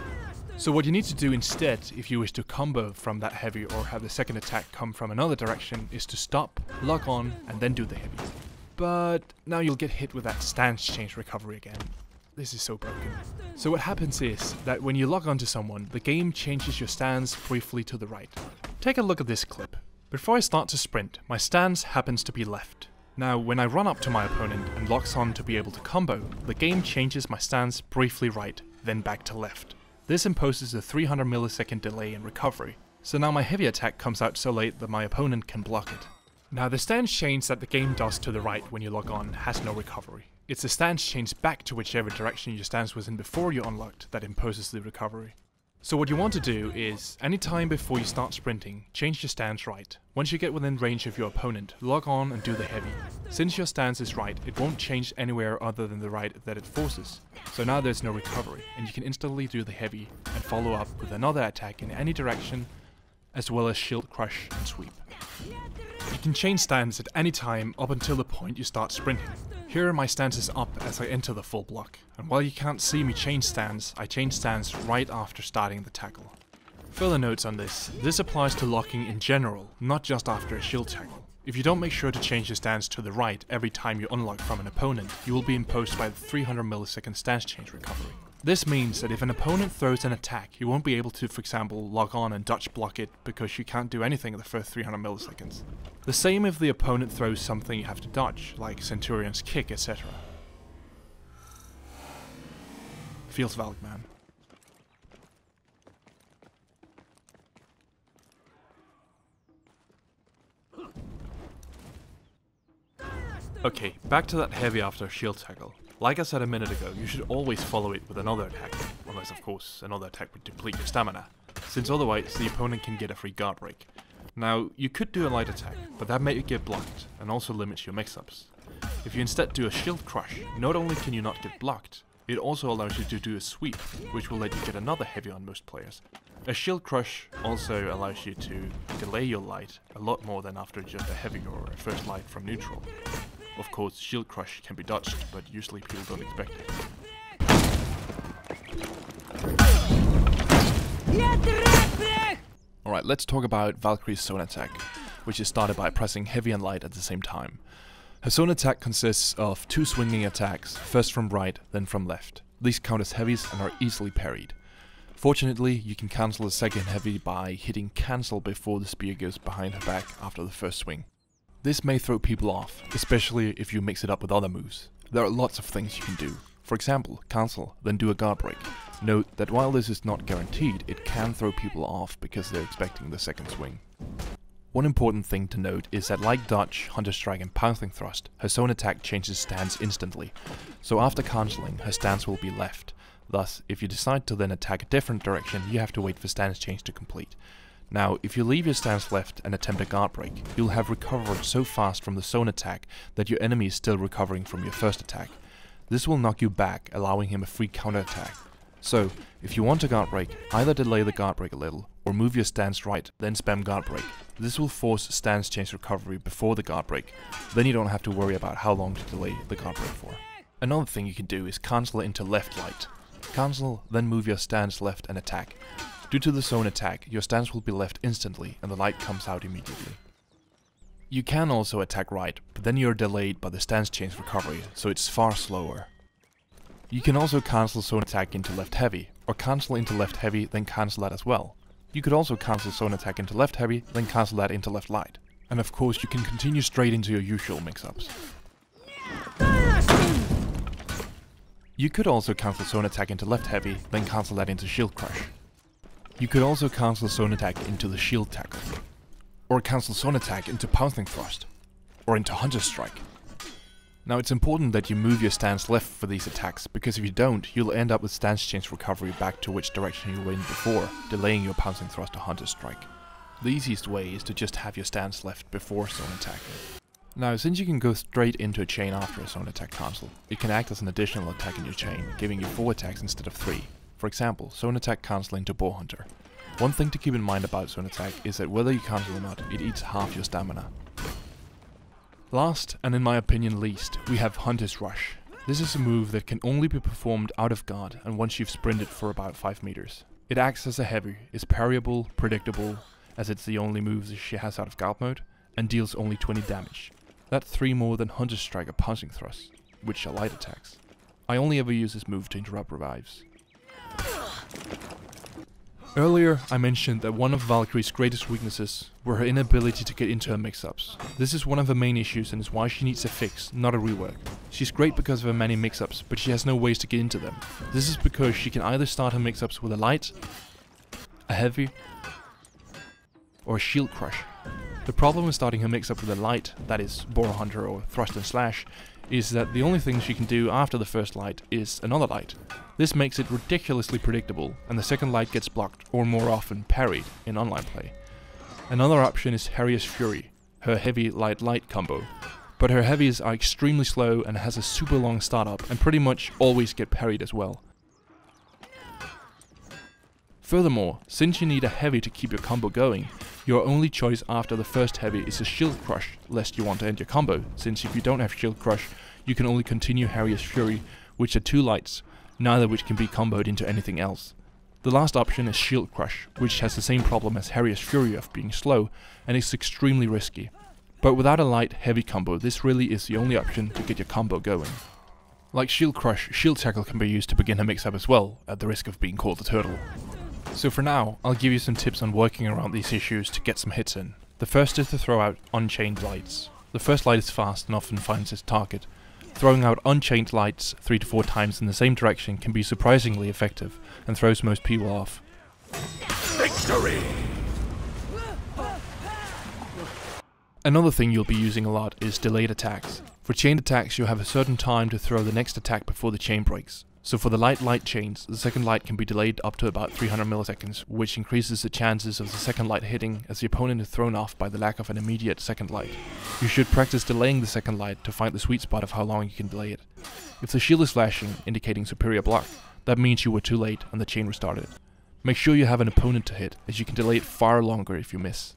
So what you need to do instead, if you wish to combo from that heavy or have the second attack come from another direction, is to stop, log on, and then do the heavy. But now you'll get hit with that stance change recovery again. This is so broken. So what happens is that when you log onto someone, the game changes your stance briefly to the right. Take a look at this clip. Before I start to sprint, my stance happens to be left. Now when I run up to my opponent and locks on to be able to combo, the game changes my stance briefly right, then back to left. This imposes a 300 millisecond delay in recovery. So now my heavy attack comes out so late that my opponent can block it. Now the stance change that the game does to the right when you log on has no recovery. It's the stance change back to whichever direction your stance was in before you unlocked that imposes the recovery. So what you want to do is, anytime before you start sprinting, change your stance right. Once you get within range of your opponent, log on and do the heavy. Since your stance is right, it won't change anywhere other than the right that it forces. So now there's no recovery, and you can instantly do the heavy and follow up with another attack in any direction, as well as shield crush and sweep. You can change stance at any time up until the point you start sprinting. Here my stance is up as I enter the full block, and while you can't see me change stance, I change stance right after starting the tackle. Further notes on this applies to locking in general, not just after a shield tackle. If you don't make sure to change your stance to the right every time you unlock from an opponent, you will be imposed by the 300 millisecond stance change recovery. This means that if an opponent throws an attack, you won't be able to, for example, log on and dodge block it because you can't do anything in the first 300 milliseconds. The same if the opponent throws something you have to dodge, like Centurion's kick, etc. Feels valid, man. Okay, back to that heavy after shield tackle. Like I said a minute ago, you should always follow it with another attack, unless of course another attack would deplete your stamina, since otherwise the opponent can get a free guard break. Now, you could do a light attack, but that may get blocked, and also limits your mix-ups. If you instead do a shield crush, not only can you not get blocked, it also allows you to do a sweep, which will let you get another heavy on most players. A shield crush also allows you to delay your light a lot more than after just a heavy or a first light from neutral. Of course, shield crush can be dodged, but usually people don't expect it. Alright, let's talk about Valkyrie's zone attack, which is started by pressing heavy and light at the same time. Her zone attack consists of 2 swinging attacks, first from right, then from left. These count as heavies and are easily parried. Fortunately, you can cancel the second heavy by hitting cancel before the spear goes behind her back after the first swing. This may throw people off, especially if you mix it up with other moves. There are lots of things you can do. For example, cancel, then do a guard break. Note that while this is not guaranteed, it can throw people off because they're expecting the second swing. One important thing to note is that like dodge, Hunter Strike and pouncing thrust, her zone attack changes stance instantly. So after cancelling, her stance will be left. Thus, if you decide to then attack a different direction, you have to wait for stance change to complete. Now, if you leave your stance left and attempt a guard break, you'll have recovered so fast from the zone attack that your enemy is still recovering from your first attack. This will knock you back, allowing him a free counterattack. So, if you want to guard break, either delay the guard break a little, or move your stance right, then spam guard break. This will force stance change recovery before the guard break, then you don't have to worry about how long to delay the guard break for. Another thing you can do is cancel into left light. Cancel, then move your stance left and attack. Due to the zone attack, your stance will be left instantly and the light comes out immediately. You can also attack right, but then you're delayed by the stance change recovery, so it's far slower. You can also cancel zone attack into left heavy, or cancel into left heavy, then cancel that as well. You could also cancel zone attack into left heavy, then cancel that into left light. And of course you can continue straight into your usual mix-ups. You could also cancel zone attack into left heavy, then cancel that into shield crush. You could also cancel zone attack into the shield tackle. Or cancel zone attack into pouncing thrust. Or into hunter strike. Now it's important that you move your stance left for these attacks, because if you don't, you'll end up with stance change recovery back to which direction you were in before, delaying your pouncing thrust or hunter strike. The easiest way is to just have your stance left before zone attack. Now, since you can go straight into a chain after a zone attack cancel, it can act as an additional attack in your chain, giving you 4 attacks instead of 3. For example, zone attack cancel into bow hunter. One thing to keep in mind about zone attack is that whether you cancel or not, it eats half your stamina. Last, and in my opinion least, we have Hunter's Rush. This is a move that can only be performed out of guard and once you've sprinted for about 5 meters. It acts as a heavy, is parryable, predictable, as it's the only move that she has out of guard mode, and deals only 20 damage. That's 3 more than Hunter Strike or Pouncing Thrust, which are light attacks. I only ever use this move to interrupt revives. Earlier, I mentioned that one of Valkyrie's greatest weaknesses were her inability to get into her mix-ups. This is one of her main issues and is why she needs a fix, not a rework. She's great because of her many mix-ups, but she has no ways to get into them. This is because she can either start her mix-ups with a light, a heavy, or a shield crush. The problem with starting her mix-up with a light, that is, Boar Hunter or Thrust and Slash, is that the only thing she can do after the first light is another light. This makes it ridiculously predictable, and the second light gets blocked, or more often parried, in online play. Another option is Harrier's Fury, her heavy light combo, but her heavies are extremely slow and has a super long startup and pretty much always get parried as well. Furthermore, since you need a heavy to keep your combo going, your only choice after the first heavy is a shield crush, lest you want to end your combo, since if you don't have shield crush, you can only continue Harrier's Fury, which are 2 lights, neither which can be comboed into anything else. The last option is shield crush, which has the same problem as Harrier's Fury of being slow, and is extremely risky. But without a light heavy combo, this really is the only option to get your combo going. Like shield crush, shield tackle can be used to begin a mix-up as well, at the risk of being called a turtle. So for now, I'll give you some tips on working around these issues to get some hits in. The first is to throw out unchained lights. The first light is fast and often finds its target. Throwing out unchained lights 3 to 4 times in the same direction can be surprisingly effective and throws most people off. Victory! Another thing you'll be using a lot is delayed attacks. For chained attacks, you have a certain time to throw the next attack before the chain breaks. So for the light chains, the second light can be delayed up to about 300 milliseconds, which increases the chances of the second light hitting as the opponent is thrown off by the lack of an immediate second light. You should practice delaying the second light to find the sweet spot of how long you can delay it. If the shield is flashing, indicating superior block, that means you were too late and the chain restarted. Make sure you have an opponent to hit, as you can delay it far longer if you miss.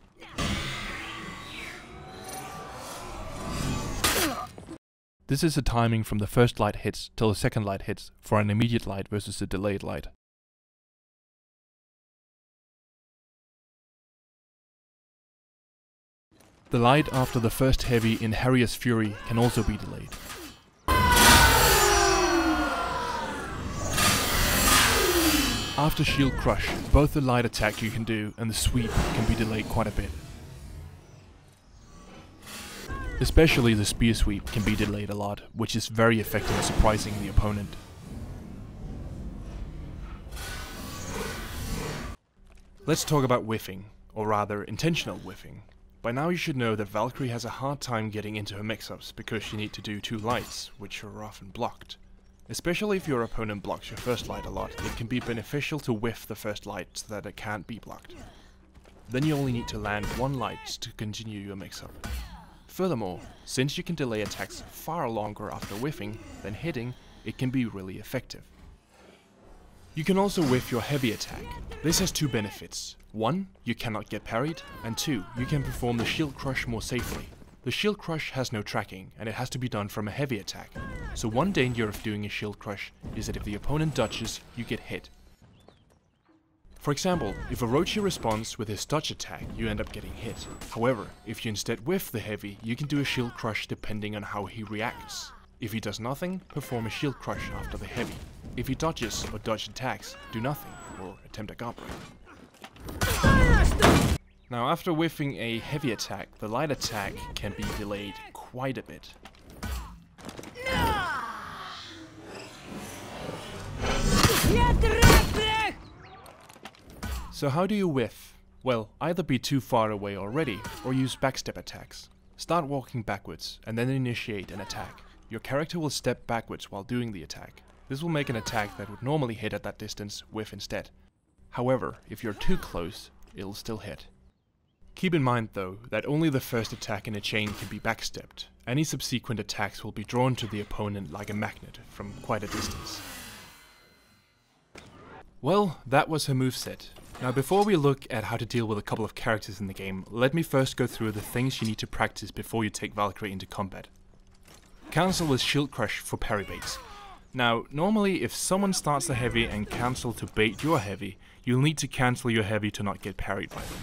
This is the timing from the first light hits till the second light hits for an immediate light versus a delayed light. The light after the first heavy in Harrier's Fury can also be delayed. After shield crush, both the light attack you can do and the sweep can be delayed quite a bit. Especially the spear sweep can be delayed a lot, which is very effective at surprising the opponent. Let's talk about whiffing, or rather intentional whiffing. By now you should know that Valkyrie has a hard time getting into her mix-ups because you need to do 2 lights, which are often blocked. Especially if your opponent blocks your first light a lot, it can be beneficial to whiff the first light so that it can't be blocked. then you only need to land one light to continue your mix-up. Furthermore, since you can delay attacks far longer after whiffing than hitting, it can be really effective. You can also whiff your heavy attack. This has two benefits. 1, you cannot get parried, and 2, you can perform the shield crush more safely. The shield crush has no tracking, and it has to be done from a heavy attack. So one danger of doing a shield crush is that if the opponent dodges, you get hit. For example, if Orochi responds with his dodge attack, you end up getting hit. However, if you instead whiff the heavy, you can do a shield crush depending on how he reacts. If he does nothing, perform a shield crush after the heavy. If he dodges or dodge attacks, do nothing, or attempt a guard break. Now after whiffing a heavy attack, the light attack can be delayed quite a bit. So how do you whiff? Well, either be too far away already, or use backstep attacks. Start walking backwards, and then initiate an attack. Your character will step backwards while doing the attack. This will make an attack that would normally hit at that distance whiff instead. However, if you're too close, it'll still hit. Keep in mind though, that only the first attack in a chain can be backstepped. Any subsequent attacks will be drawn to the opponent like a magnet from quite a distance. Well, that was her moveset. Now before we look at how to deal with a couple of characters in the game, let me first go through the things you need to practice before you take Valkyrie into combat. Cancel with shield crush for parry baits. Now, normally if someone starts a heavy and cancel to bait your heavy, you'll need to cancel your heavy to not get parried by them.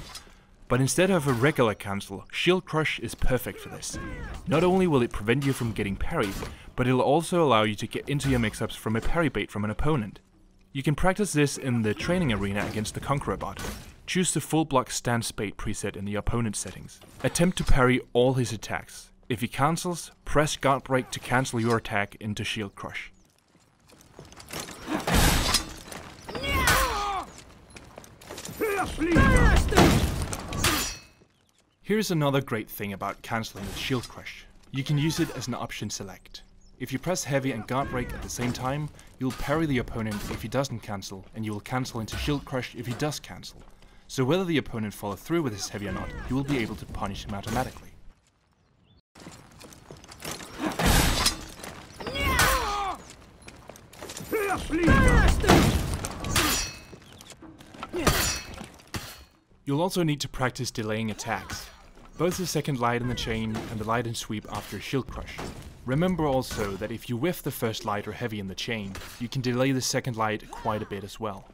But instead of a regular cancel, shield crush is perfect for this. Not only will it prevent you from getting parried, but it'll also allow you to get into your mix-ups from a parry bait from an opponent. You can practice this in the training arena against the Conqueror bot. Choose the full block stance bait preset in the opponent's settings. Attempt to parry all his attacks. If he cancels, press guard break to cancel your attack into shield crush. Here's another great thing about cancelling with shield crush. You can use it as an option select. If you press heavy and guard break at the same time, you'll parry the opponent if he doesn't cancel, and you will cancel into shield crush if he does cancel. So whether the opponent follows through with his heavy or not, you will be able to punish him automatically. You'll also need to practice delaying attacks, both the second light in the chain and the light and sweep after a shield crush. Remember also that if you whiff the first light or heavy in the chain, you can delay the second light quite a bit as well.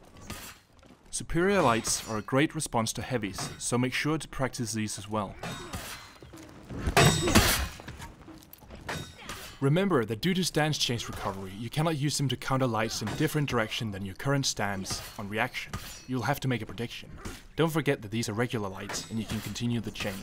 Superior lights are a great response to heavies, so make sure to practice these as well. Remember that due to stance change recovery, you cannot use them to counter lights in a different direction than your current stance on reaction. You'll have to make a prediction. Don't forget that these are regular lights and you can continue the chain.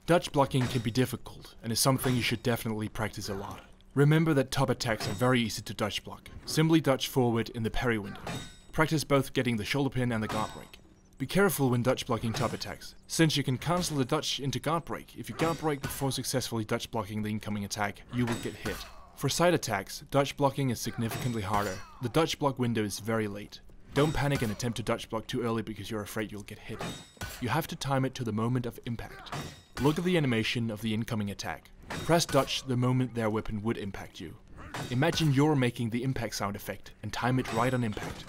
Dodge blocking can be difficult and is something you should definitely practice a lot. Remember that top attacks are very easy to dodge block. Simply dodge forward in the parry window. Practice both getting the shoulder pin and the guard break. Be careful when dodge blocking top attacks, since you can cancel the dodge into guard break. If you guard break before successfully dodge blocking the incoming attack, you will get hit. For side attacks, dodge blocking is significantly harder. The dodge block window is very late. Don't panic and attempt to dodge block too early because you're afraid you'll get hit. You have to time it to the moment of impact. Look at the animation of the incoming attack. Press dodge the moment their weapon would impact you. Imagine you're making the impact sound effect and time it right on impact.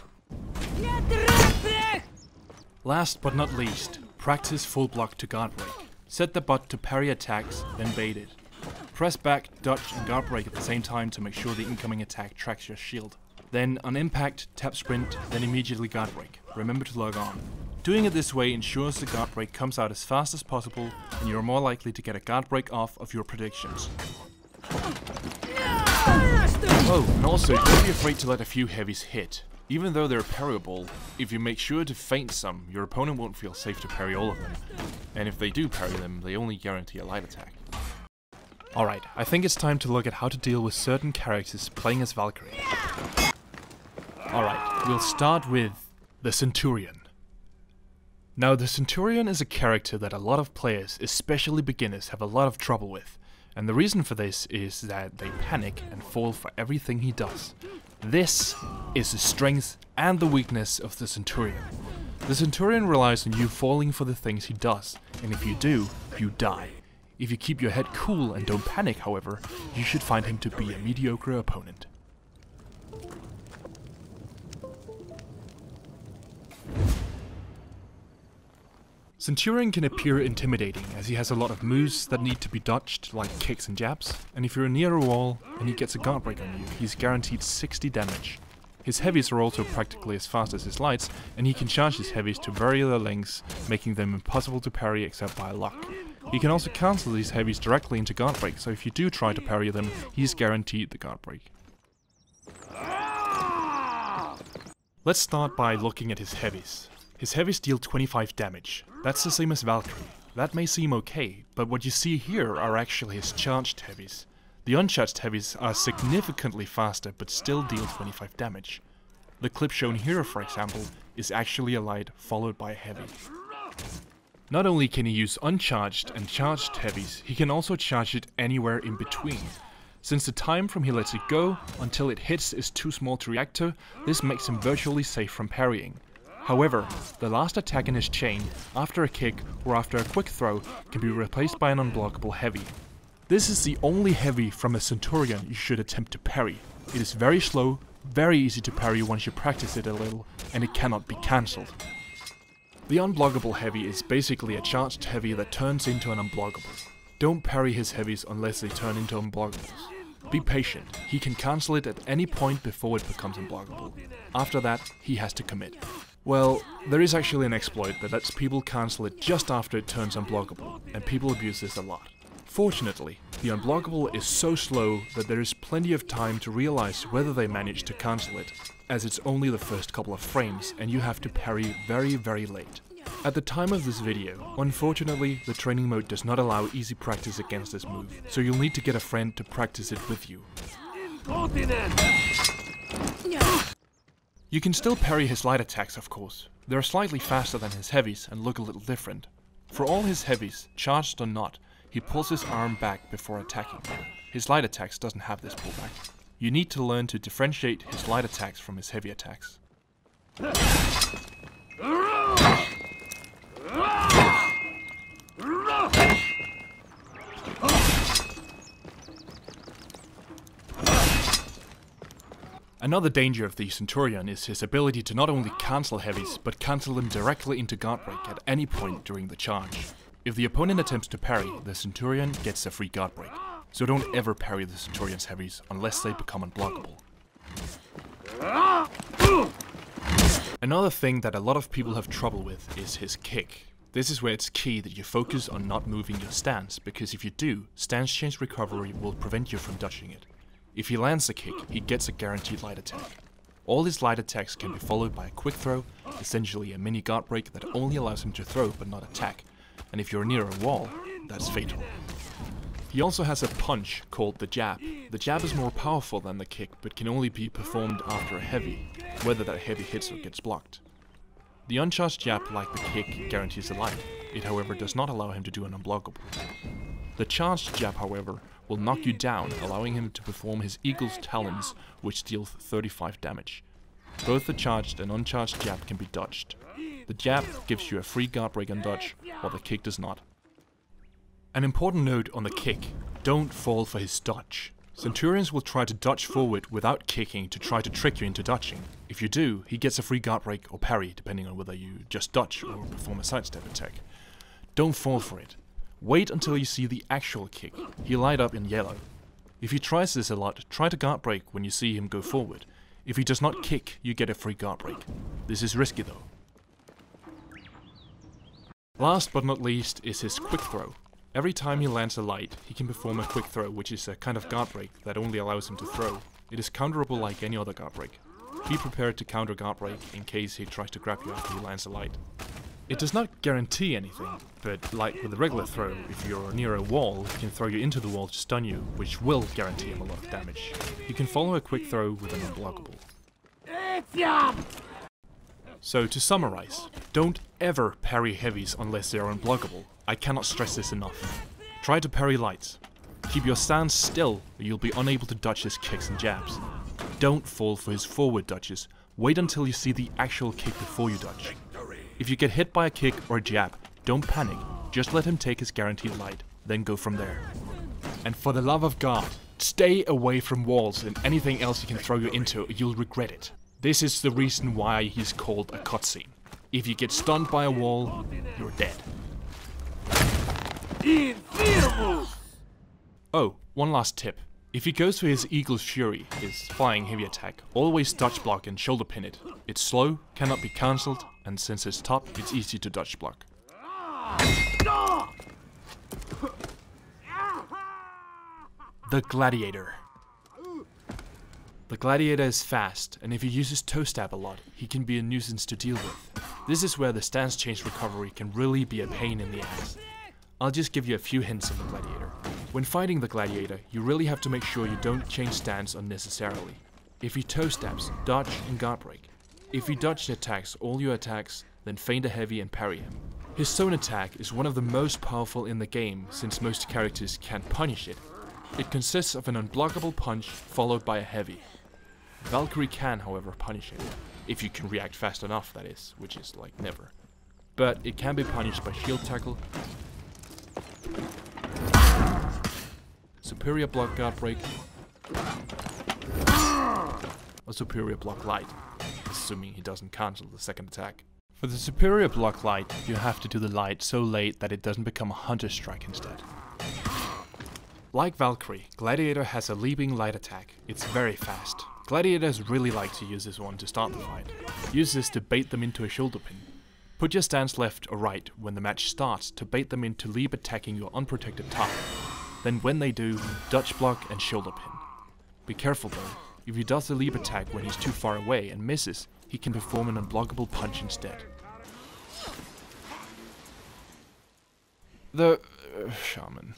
Last but not least, practice full block to guard break. Set the bot to parry attacks, then bait it. Press back, dodge and guard break at the same time to make sure the incoming attack tracks your shield. Then on impact, tap sprint, then immediately guard break. Remember to log on. Doing it this way ensures the guard break comes out as fast as possible and you're more likely to get a guard break off of your predictions. Oh, and also don't be afraid to let a few heavies hit. Even though they're parryable, if you make sure to feint some, your opponent won't feel safe to parry all of them. And if they do parry them, they only guarantee a light attack. Alright, I think it's time to look at how to deal with certain characters playing as Valkyrie. Alright, we'll start with the Centurion. Now the Centurion is a character that a lot of players, especially beginners, have a lot of trouble with. And the reason for this is that they panic and fall for everything he does. This is the strength and the weakness of the Centurion. The Centurion relies on you falling for the things he does, and if you do, you die. If you keep your head cool and don't panic, however, you should find him to be a mediocre opponent. Centurion can appear intimidating as he has a lot of moves that need to be dodged, like kicks and jabs, and if you're near a wall and he gets a guard break on you, he's guaranteed 60 damage. His heavies are also practically as fast as his lights, and he can charge his heavies to very low lengths, making them impossible to parry except by luck. He can also cancel these heavies directly into guard break, so if you do try to parry them, he's guaranteed the guard break. Let's start by looking at his heavies. His heavies deal 25 damage. That's the same as Valkyrie. That may seem okay, but what you see here are actually his charged heavies. The uncharged heavies are significantly faster but still deal 25 damage. The clip shown here, for example, is actually a light followed by a heavy. Not only can he use uncharged and charged heavies, he can also charge it anywhere in between. Since the time from he lets it go until it hits is too small to react to, this makes him virtually safe from parrying. However, the last attack in his chain, after a kick or after a quick throw, can be replaced by an unblockable heavy. This is the only heavy from a Centurion you should attempt to parry. It is very slow, very easy to parry once you practice it a little, and it cannot be cancelled. The unblockable heavy is basically a charged heavy that turns into an unblockable. Don't parry his heavies unless they turn into unblockables. Be patient, he can cancel it at any point before it becomes unblockable. After that, he has to commit. Well, there is actually an exploit that lets people cancel it just after it turns unblockable, and people abuse this a lot. Fortunately, the unblockable is so slow that there is plenty of time to realize whether they managed to cancel it, as it's only the first couple of frames and you have to parry very late. At the time of this video, unfortunately, the training mode does not allow easy practice against this move, so you'll need to get a friend to practice it with you. You can still parry his light attacks, of course. They're slightly faster than his heavies and look a little different. For all his heavies, charged or not, he pulls his arm back before attacking. His light attacks doesn't have this pullback. You need to learn to differentiate his light attacks from his heavy attacks. Another danger of the Centurion is his ability to not only cancel heavies, but cancel them directly into guard break at any point during the charge. If the opponent attempts to parry, the Centurion gets a free guard break. So don't ever parry the Centurion's heavies unless they become unblockable. Another thing that a lot of people have trouble with is his kick. This is where it's key that you focus on not moving your stance, because if you do, stance change recovery will prevent you from dodging it. If he lands a kick, he gets a guaranteed light attack. All his light attacks can be followed by a quick throw, essentially a mini guard break that only allows him to throw but not attack, and if you're near a wall, that's fatal. He also has a punch called the jab. The jab is more powerful than the kick, but can only be performed after a heavy, whether that heavy hits or gets blocked. The uncharged jab, like the kick, guarantees a light. It however does not allow him to do an unblockable. The charged jab, however, will knock you down, allowing him to perform his Eagle's Talons, which deals 35 damage. Both the charged and uncharged jab can be dodged. The jab gives you a free guard break and dodge, while the kick does not. An important note on the kick: don't fall for his dodge. Centurions will try to dodge forward without kicking to try to trick you into dodging. If you do, he gets a free guard break or parry, depending on whether you just dodge or perform a sidestep attack. Don't fall for it. Wait until you see the actual kick. He'll light up in yellow. If he tries this a lot, try to guard break when you see him go forward. If he does not kick, you get a free guard break. This is risky though. Last but not least is his quick throw. Every time he lands a light, he can perform a quick throw, which is a kind of guard break that only allows him to throw. It is counterable like any other guard break. Be prepared to counter guard break in case he tries to grab you after he lands a light. It does not guarantee anything, but like with a regular throw, if you're near a wall, he can throw you into the wall to stun you, which will guarantee him a lot of damage. You can follow a quick throw with an unblockable. So to summarize, don't ever parry heavies unless they are unblockable. I cannot stress this enough. Try to parry lights. Keep your stance still, or you'll be unable to dodge his kicks and jabs. Don't fall for his forward dodges. Wait until you see the actual kick before you dodge. If you get hit by a kick or a jab, don't panic, just let him take his guaranteed light, then go from there. And for the love of God, stay away from walls and anything else he can throw you into, you'll regret it. This is the reason why he's called a cutscene. If you get stunned by a wall, you're dead. Oh, one last tip. If he goes for his Eagle's Fury, his flying heavy attack, always dodge block and shoulder pin it. It's slow, cannot be cancelled, and since it's top, it's easy to dodge block. The Gladiator. The Gladiator is fast, and if he uses toe stab a lot, he can be a nuisance to deal with. This is where the stance change recovery can really be a pain in the ass. I'll just give you a few hints on the Gladiator. When fighting the Gladiator, you really have to make sure you don't change stance unnecessarily. If he toe stabs, dodge and guard break. If he dodge attacks all your attacks, then feint a heavy and parry him. His zone attack is one of the most powerful in the game, since most characters can't punish it. It consists of an unblockable punch followed by a heavy. Valkyrie can, however, punish it. If you can react fast enough, that is, which is like never. But it can be punished by shield tackle, superior block guard break, or superior block light, assuming he doesn't cancel the second attack. For the superior block light, you have to do the light so late that it doesn't become a hunter strike instead. Like Valkyrie, Gladiator has a leaping light attack. It's very fast. Gladiators really like to use this one to start the fight. Use this to bait them into a shoulder pin. Put your stance left or right when the match starts to bait them into leap attacking your unprotected top. Then when they do, dodge block and shoulder pin. Be careful though, if he does the leap attack when he's too far away and misses, he can perform an unblockable punch instead. The Shaman.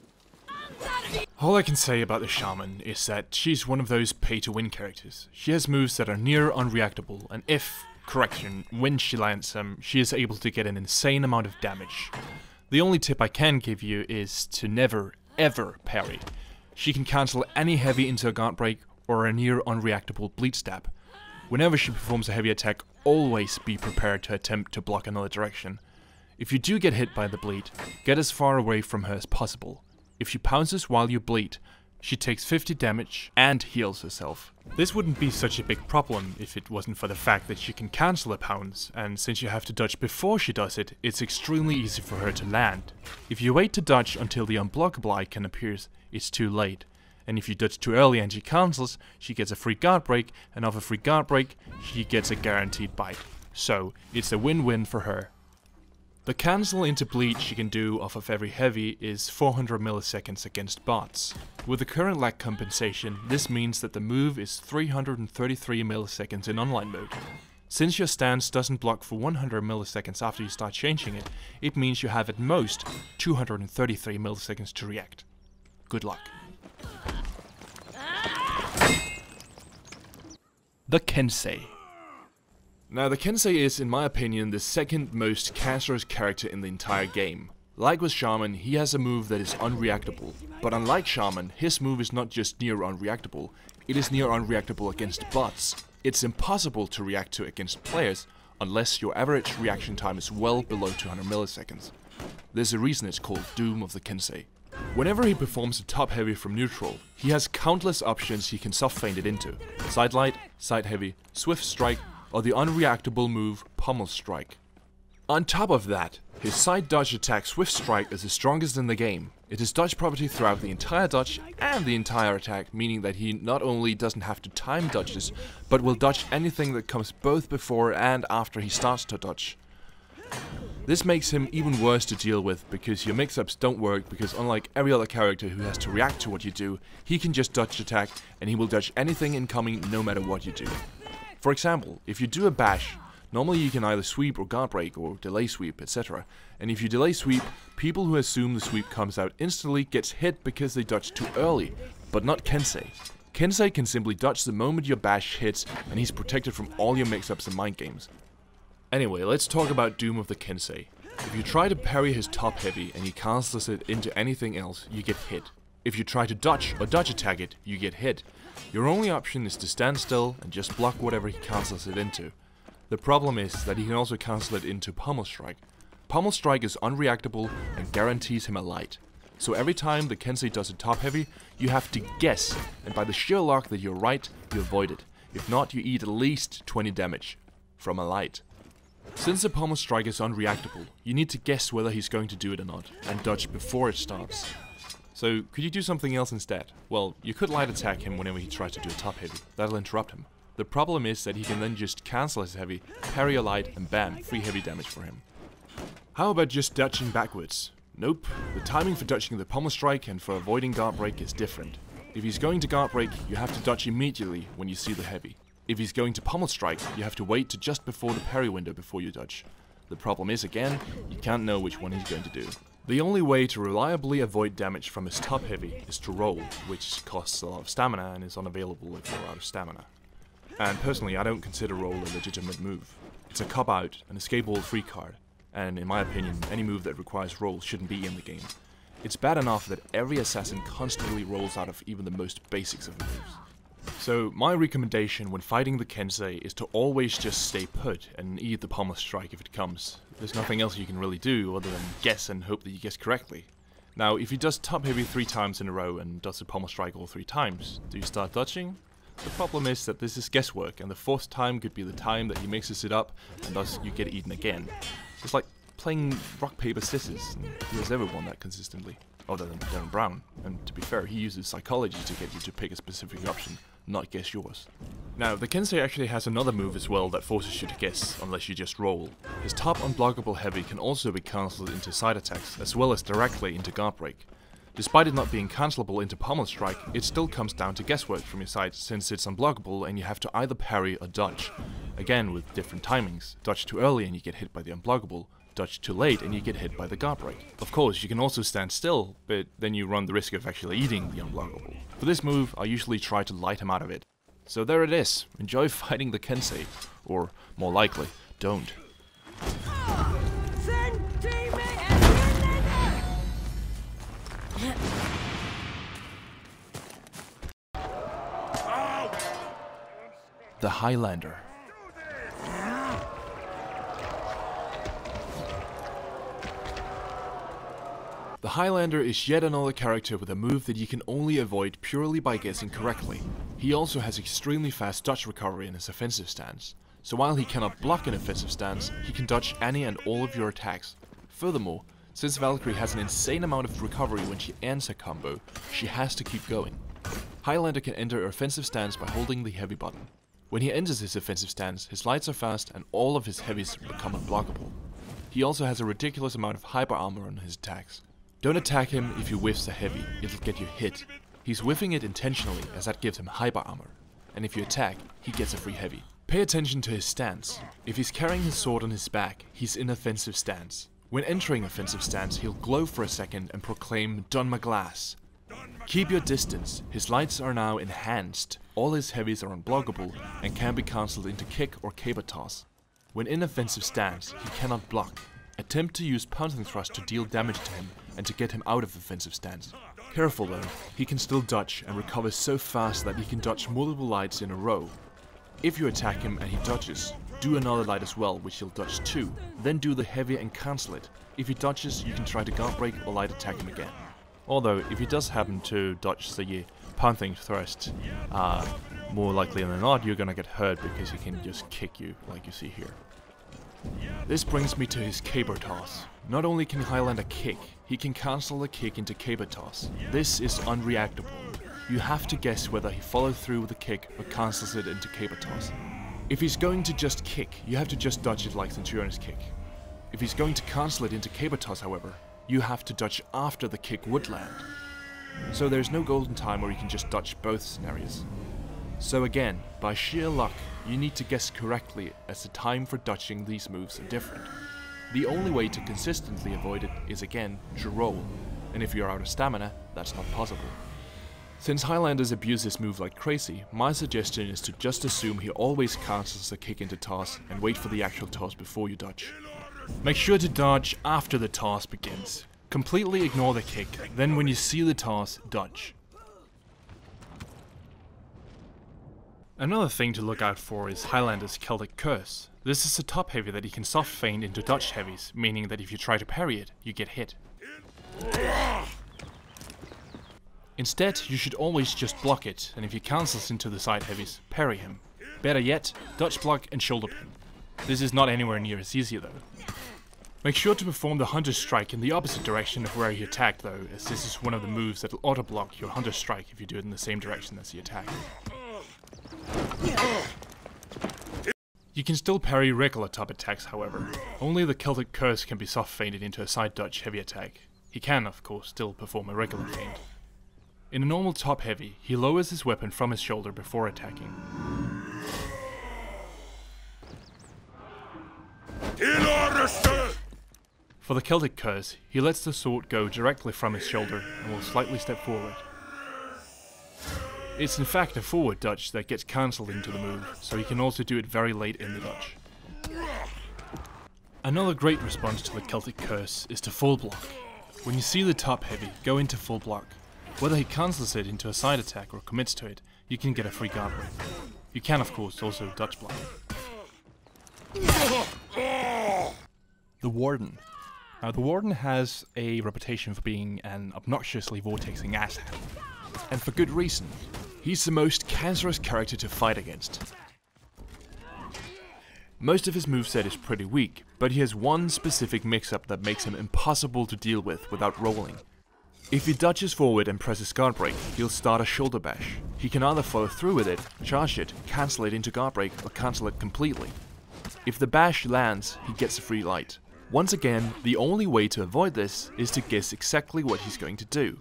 All I can say about the Shaman is that she's one of those pay-to-win characters. She has moves that are near unreactable, and when she lands them, she is able to get an insane amount of damage. The only tip I can give you is to never, ever parry. She can cancel any heavy into a guard break or a near unreactable bleed stab. Whenever she performs a heavy attack, always be prepared to attempt to block another direction. If you do get hit by the bleed, get as far away from her as possible. If she pounces while you bleed, she takes 50 damage and heals herself. This wouldn't be such a big problem if it wasn't for the fact that she can cancel a pounce, and since you have to dodge before she does it, it's extremely easy for her to land. If you wait to dodge until the unblockable icon appears, it's too late. And if you dodge too early and she cancels, she gets a free guard break, and off a free guard break, she gets a guaranteed bite. So, it's a win-win for her. The cancel into bleed she can do off of every heavy is 400 milliseconds against bots. With the current lag compensation, this means that the move is 333 milliseconds in online mode. Since your stance doesn't block for 100 milliseconds after you start changing it, it means you have at most 233 milliseconds to react. Good luck. The Kenzi. Now the Kenzi is, in my opinion, the second most cancerous character in the entire game. Like with Shaman, he has a move that is unreactable, but unlike Shaman, his move is not just near unreactable, it is near unreactable against bots. It's impossible to react to against players unless your average reaction time is well below 200 milliseconds. There's a reason it's called Doom of the Kenzi. Whenever he performs a top heavy from neutral, he has countless options he can soft feint it into. Side light, side heavy, swift strike, or the unreactable move Pommel Strike. On top of that, his side dodge attack Swift Strike is the strongest in the game. It is dodge property throughout the entire dodge and the entire attack, meaning that he not only doesn't have to time dodges, but will dodge anything that comes both before and after he starts to dodge. This makes him even worse to deal with because your mix-ups don't work, because unlike every other character who has to react to what you do, he can just dodge attack and he will dodge anything incoming no matter what you do. For example, if you do a bash, normally you can either sweep or guard break or delay sweep, etc. And if you delay sweep, people who assume the sweep comes out instantly gets hit because they dodge too early, but not Kenzi. Kenzi can simply dodge the moment your bash hits and he's protected from all your mix-ups and mind games. Anyway, let's talk about Doom of the Kenzi. If you try to parry his top heavy and he cancels it into anything else, you get hit. If you try to dodge or dodge attack it, you get hit. Your only option is to stand still and just block whatever he cancels it into. The problem is that he can also cancel it into Pommel Strike. Pommel Strike is unreactable and guarantees him a light. So every time the Kenzi does a top heavy, you have to guess, and by the sheer luck that you're right, you avoid it. If not, you eat at least 20 damage from a light. Since the Pommel Strike is unreactable, you need to guess whether he's going to do it or not, and dodge before it starts. So could you do something else instead? Well, you could light attack him whenever he tries to do a top heavy. That'll interrupt him. The problem is that he can then just cancel his heavy, parry a light, and bam, free heavy damage for him. How about just dodging backwards? Nope, the timing for dodging the Pommel Strike and for avoiding guard break is different. If he's going to guard break, you have to dodge immediately when you see the heavy. If he's going to Pommel Strike, you have to wait to just before the parry window before you dodge. The problem is, again, you can't know which one he's going to do. The only way to reliably avoid damage from his top heavy is to roll, which costs a lot of stamina and is unavailable if you're out of stamina. And personally, I don't consider roll a legitimate move. It's a cop-out, an escapable free card, and in my opinion, any move that requires roll shouldn't be in the game. It's bad enough that every assassin constantly rolls out of even the most basics of moves. So my recommendation when fighting the Kenzi is to always just stay put and eat the Pommel Strike if it comes. There's nothing else you can really do other than guess and hope that you guess correctly. Now, if he does top heavy 3 times in a row and does the Pommel Strike all 3 times, do you start dodging? The problem is that this is guesswork, and the 4th time could be the time that he mixes it up, and thus you get eaten again. It's like playing rock, paper, scissors, and who has ever won that consistently? Other than Darren Brown, and to be fair, he uses psychology to get you to pick a specific option, not guess yours. Now, the Kenzi actually has another move as well that forces you to guess, unless you just roll. His top unblockable heavy can also be cancelled into side attacks, as well as directly into guard break. Despite it not being cancelable into Pommel Strike, it still comes down to guesswork from your side, since it's unblockable and you have to either parry or dodge. Again, with different timings. Dodge too early and you get hit by the unblockable, dodge too late and you get hit by the guard break. Of course, you can also stand still, but then you run the risk of actually eating the unblockable. For this move, I usually try to light him out of it. So there it is. Enjoy fighting the Kenzi, or more likely, don't. The Highlander. The Highlander is yet another character with a move that you can only avoid purely by guessing correctly. He also has extremely fast dodge recovery in his offensive stance, so while he cannot block an offensive stance, he can dodge any and all of your attacks. Furthermore, since Valkyrie has an insane amount of recovery when she ends her combo, she has to keep going. Highlander can enter an offensive stance by holding the heavy button. When he enters his offensive stance, his lights are fast and all of his heavies become unblockable. He also has a ridiculous amount of hyper armor on his attacks. Don't attack him if he whiffs a heavy, it'll get you hit. He's whiffing it intentionally as that gives him hyper armor. And if you attack, he gets a free heavy. Pay attention to his stance. If he's carrying his sword on his back, he's in offensive stance. When entering offensive stance, he'll glow for a second and proclaim, "Done my glass." Keep your distance, his lights are now enhanced, all his heavies are unblockable and can be cancelled into kick or caber toss. When in offensive stance, he cannot block. Attempt to use pouncing thrust to deal damage to him and to get him out of offensive stance. Careful though, he can still dodge and recovers so fast that he can dodge multiple lights in a row. If you attack him and he dodges, do another light as well, which he'll dodge too, then do the heavy and cancel it. If he dodges, you can try to guard break or light attack him again. Although, if he does happen to dodge the pouncing thrust, more likely than not, you're gonna get hurt because he can just kick you, like you see here. This brings me to his caber toss. Not only can Highlander kick, he can cancel the kick into caber toss. This is unreactable. You have to guess whether he follows through with the kick or cancels it into caber toss. If he's going to just kick, you have to just dodge it like Centurion's kick. If he's going to cancel it into caber toss, however, you have to dodge after the kick would land. So there's no golden time where you can just dodge both scenarios. So again, by sheer luck, you need to guess correctly as the time for dodging these moves are different. The only way to consistently avoid it is again to roll, and if you're out of stamina, that's not possible. Since Highlanders abuse this move like crazy, my suggestion is to just assume he always cancels the kick into toss and wait for the actual toss before you dodge. Make sure to dodge after the toss begins. Completely ignore the kick, then when you see the toss, dodge. Another thing to look out for is Highlander's Celtic Curse. This is a top heavy that he can soft feint into dodged heavies, meaning that if you try to parry it, you get hit. Instead, you should always just block it, and if he cancels into the side heavies, parry him. Better yet, dodge block and shoulder pin. This is not anywhere near as easy though. Make sure to perform the Hunter Strike in the opposite direction of where he attacked though, as this is one of the moves that will auto-block your Hunter Strike if you do it in the same direction as the attack. You can still parry regular top attacks however. Only the Celtic Curse can be soft feinted into a side dodge heavy attack. He can, of course, still perform a regular feint. In a normal top heavy, he lowers his weapon from his shoulder before attacking. For the Celtic Curse, he lets the sword go directly from his shoulder and will slightly step forward. It's in fact a forward dodge that gets cancelled into the move, so he can also do it very late in the dodge. Another great response to the Celtic Curse is to full block. When you see the top heavy, go into full block. Whether he cancels it into a side attack or commits to it, you can get a free guard break. You can of course also dodge block. The Warden. Now the Warden has a reputation for being an obnoxiously vortexing asshat. And for good reason. He's the most cancerous character to fight against. Most of his moveset is pretty weak, but he has one specific mix-up that makes him impossible to deal with without rolling. If he dodges forward and presses guard break, he'll start a shoulder bash. He can either follow through with it, charge it, cancel it into guard break, or cancel it completely. If the bash lands, he gets a free light. Once again, the only way to avoid this is to guess exactly what he's going to do.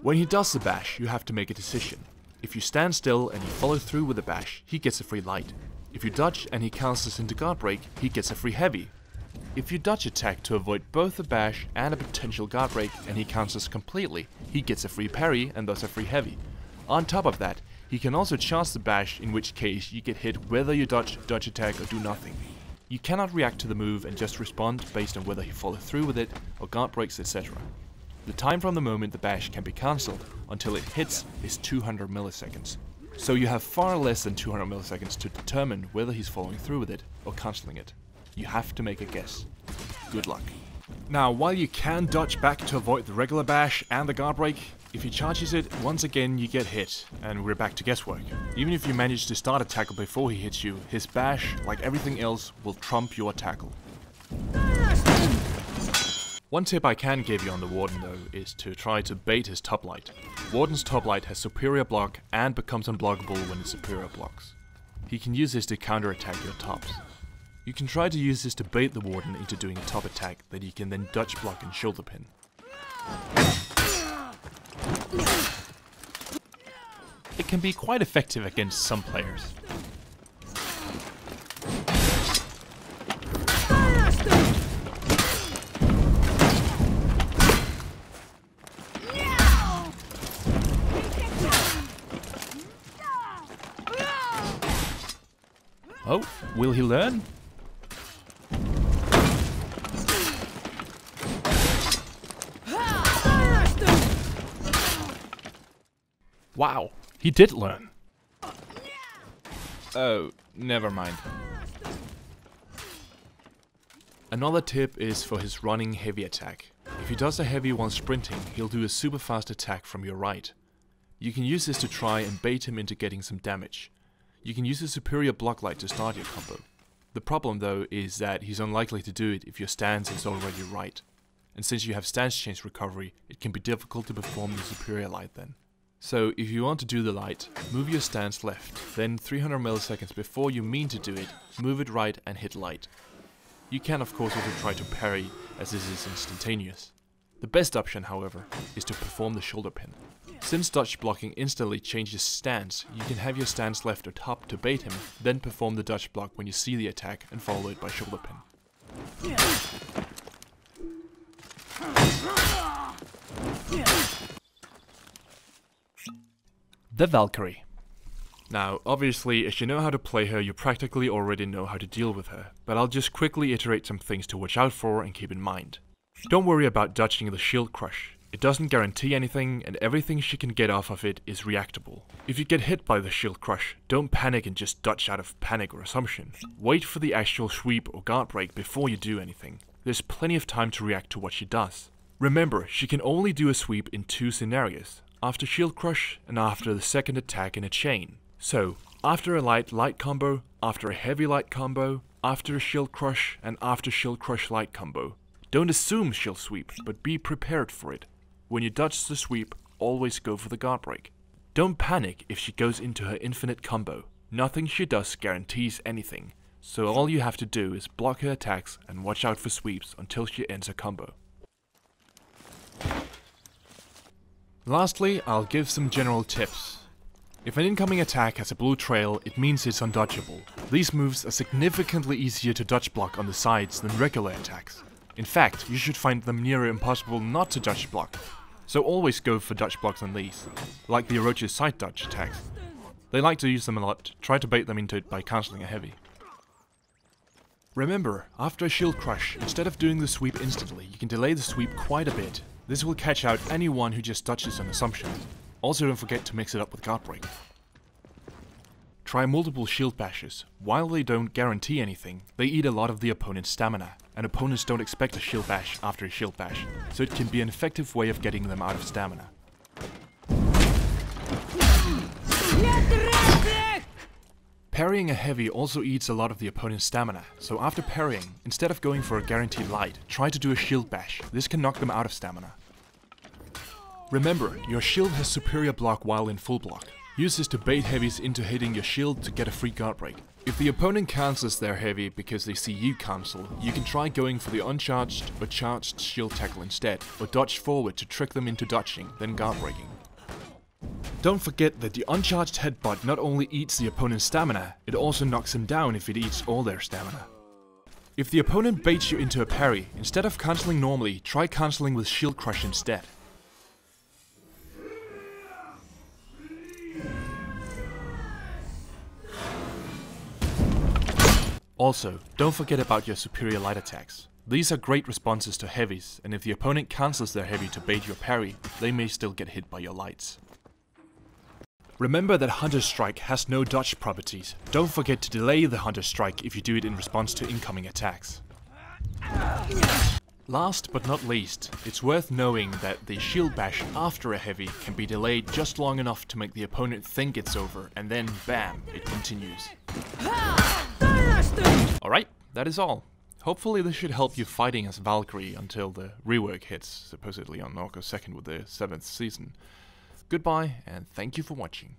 When he does the bash, you have to make a decision. If you stand still and you follow through with the bash, he gets a free light. If you dodge and he cancels into guard break, he gets a free heavy. If you dodge attack to avoid both a bash and a potential guard break and he cancels completely, he gets a free parry and thus a free heavy. On top of that, he can also charge the bash, in which case you get hit whether you dodge attack or do nothing. You cannot react to the move and just respond based on whether he follows through with it or guard breaks, etc. The time from the moment the bash can be cancelled until it hits is 200 milliseconds. So you have far less than 200 milliseconds to determine whether he's following through with it or cancelling it. You have to make a guess. Good luck. Now, while you can dodge back to avoid the regular bash and the guard break, if he charges it, once again you get hit, and we're back to guesswork. Even if you manage to start a tackle before he hits you, his bash, like everything else, will trump your tackle. One tip I can give you on the Warden though is to try to bait his top light. Warden's top light has superior block and becomes unblockable when his superior blocks. He can use this to counterattack your tops. You can try to use this to bait the Warden into doing a top attack that he can then dodge block and shoulder pin. It can be quite effective against some players. Oh, will he learn? Wow, he did learn. Oh, never mind. Another tip is for his running heavy attack. If he does a heavy while sprinting, he'll do a super fast attack from your right. You can use this to try and bait him into getting some damage. You can use a superior block light to start your combo. The problem though is that he's unlikely to do it if your stance is already right. And since you have stance change recovery, it can be difficult to perform the superior light then. So if you want to do the light, move your stance left, then 300 milliseconds before you mean to do it, move it right and hit light. You can of course also try to parry, as this is instantaneous. The best option, however, is to perform the shoulder pin. Since dodge blocking instantly changes stance, you can have your stance left or top to bait him, then perform the dodge block when you see the attack and follow it by shoulder pin. The Valkyrie. Now, obviously, if you know how to play her, you practically already know how to deal with her, but I'll just quickly iterate some things to watch out for and keep in mind. Don't worry about dodging the shield crush. It doesn't guarantee anything, and everything she can get off of it is reactable. If you get hit by the shield crush, don't panic and just dodge out of panic or assumption. Wait for the actual sweep or guard break before you do anything. There's plenty of time to react to what she does. Remember, she can only do a sweep in 2 scenarios, after shield crush and after the second attack in a chain. So, after a light combo, after a heavy light combo, after a shield crush, and after shield crush light combo. Don't assume she'll sweep, but be prepared for it. When you dodge the sweep, always go for the guard break. Don't panic if she goes into her infinite combo. Nothing she does guarantees anything, so all you have to do is block her attacks and watch out for sweeps until she ends her combo. Lastly, I'll give some general tips. If an incoming attack has a blue trail, it means it's undodgeable. These moves are significantly easier to dodge block on the sides than regular attacks. In fact, you should find them near impossible not to dodge block. So always go for dodge blocks on these, like the Orochi's side dodge attacks. They like to use them a lot, try to bait them into it by cancelling a heavy. Remember, after a shield crush, instead of doing the sweep instantly, you can delay the sweep quite a bit. This will catch out anyone who just dodges an assumption. Also don't forget to mix it up with guard break. Try multiple shield bashes. While they don't guarantee anything, they eat a lot of the opponent's stamina, and opponents don't expect a shield bash after a shield bash, so it can be an effective way of getting them out of stamina. Parrying a heavy also eats a lot of the opponent's stamina, so after parrying, instead of going for a guaranteed light, try to do a shield bash. This can knock them out of stamina. Remember, your shield has superior block while in full block. Use this to bait heavies into hitting your shield to get a free guard break. If the opponent cancels their heavy because they see you cancel, you can try going for the uncharged or charged shield tackle instead, or dodge forward to trick them into dodging, then guard breaking. Don't forget that the uncharged headbutt not only eats the opponent's stamina, it also knocks him down if it eats all their stamina. If the opponent baits you into a parry, instead of cancelling normally, try cancelling with shield crush instead. Also, don't forget about your superior light attacks. These are great responses to heavies, and if the opponent cancels their heavy to bait your parry, they may still get hit by your lights. Remember that Hunter Strike has no dodge properties. Don't forget to delay the Hunter Strike if you do it in response to incoming attacks. Last but not least, it's worth knowing that the shield bash after a heavy can be delayed just long enough to make the opponent think it's over, and then bam, it continues. Alright, that is all. Hopefully this should help you fighting as Valkyrie until the rework hits, supposedly on August 2nd with the 7th season. Goodbye, and thank you for watching.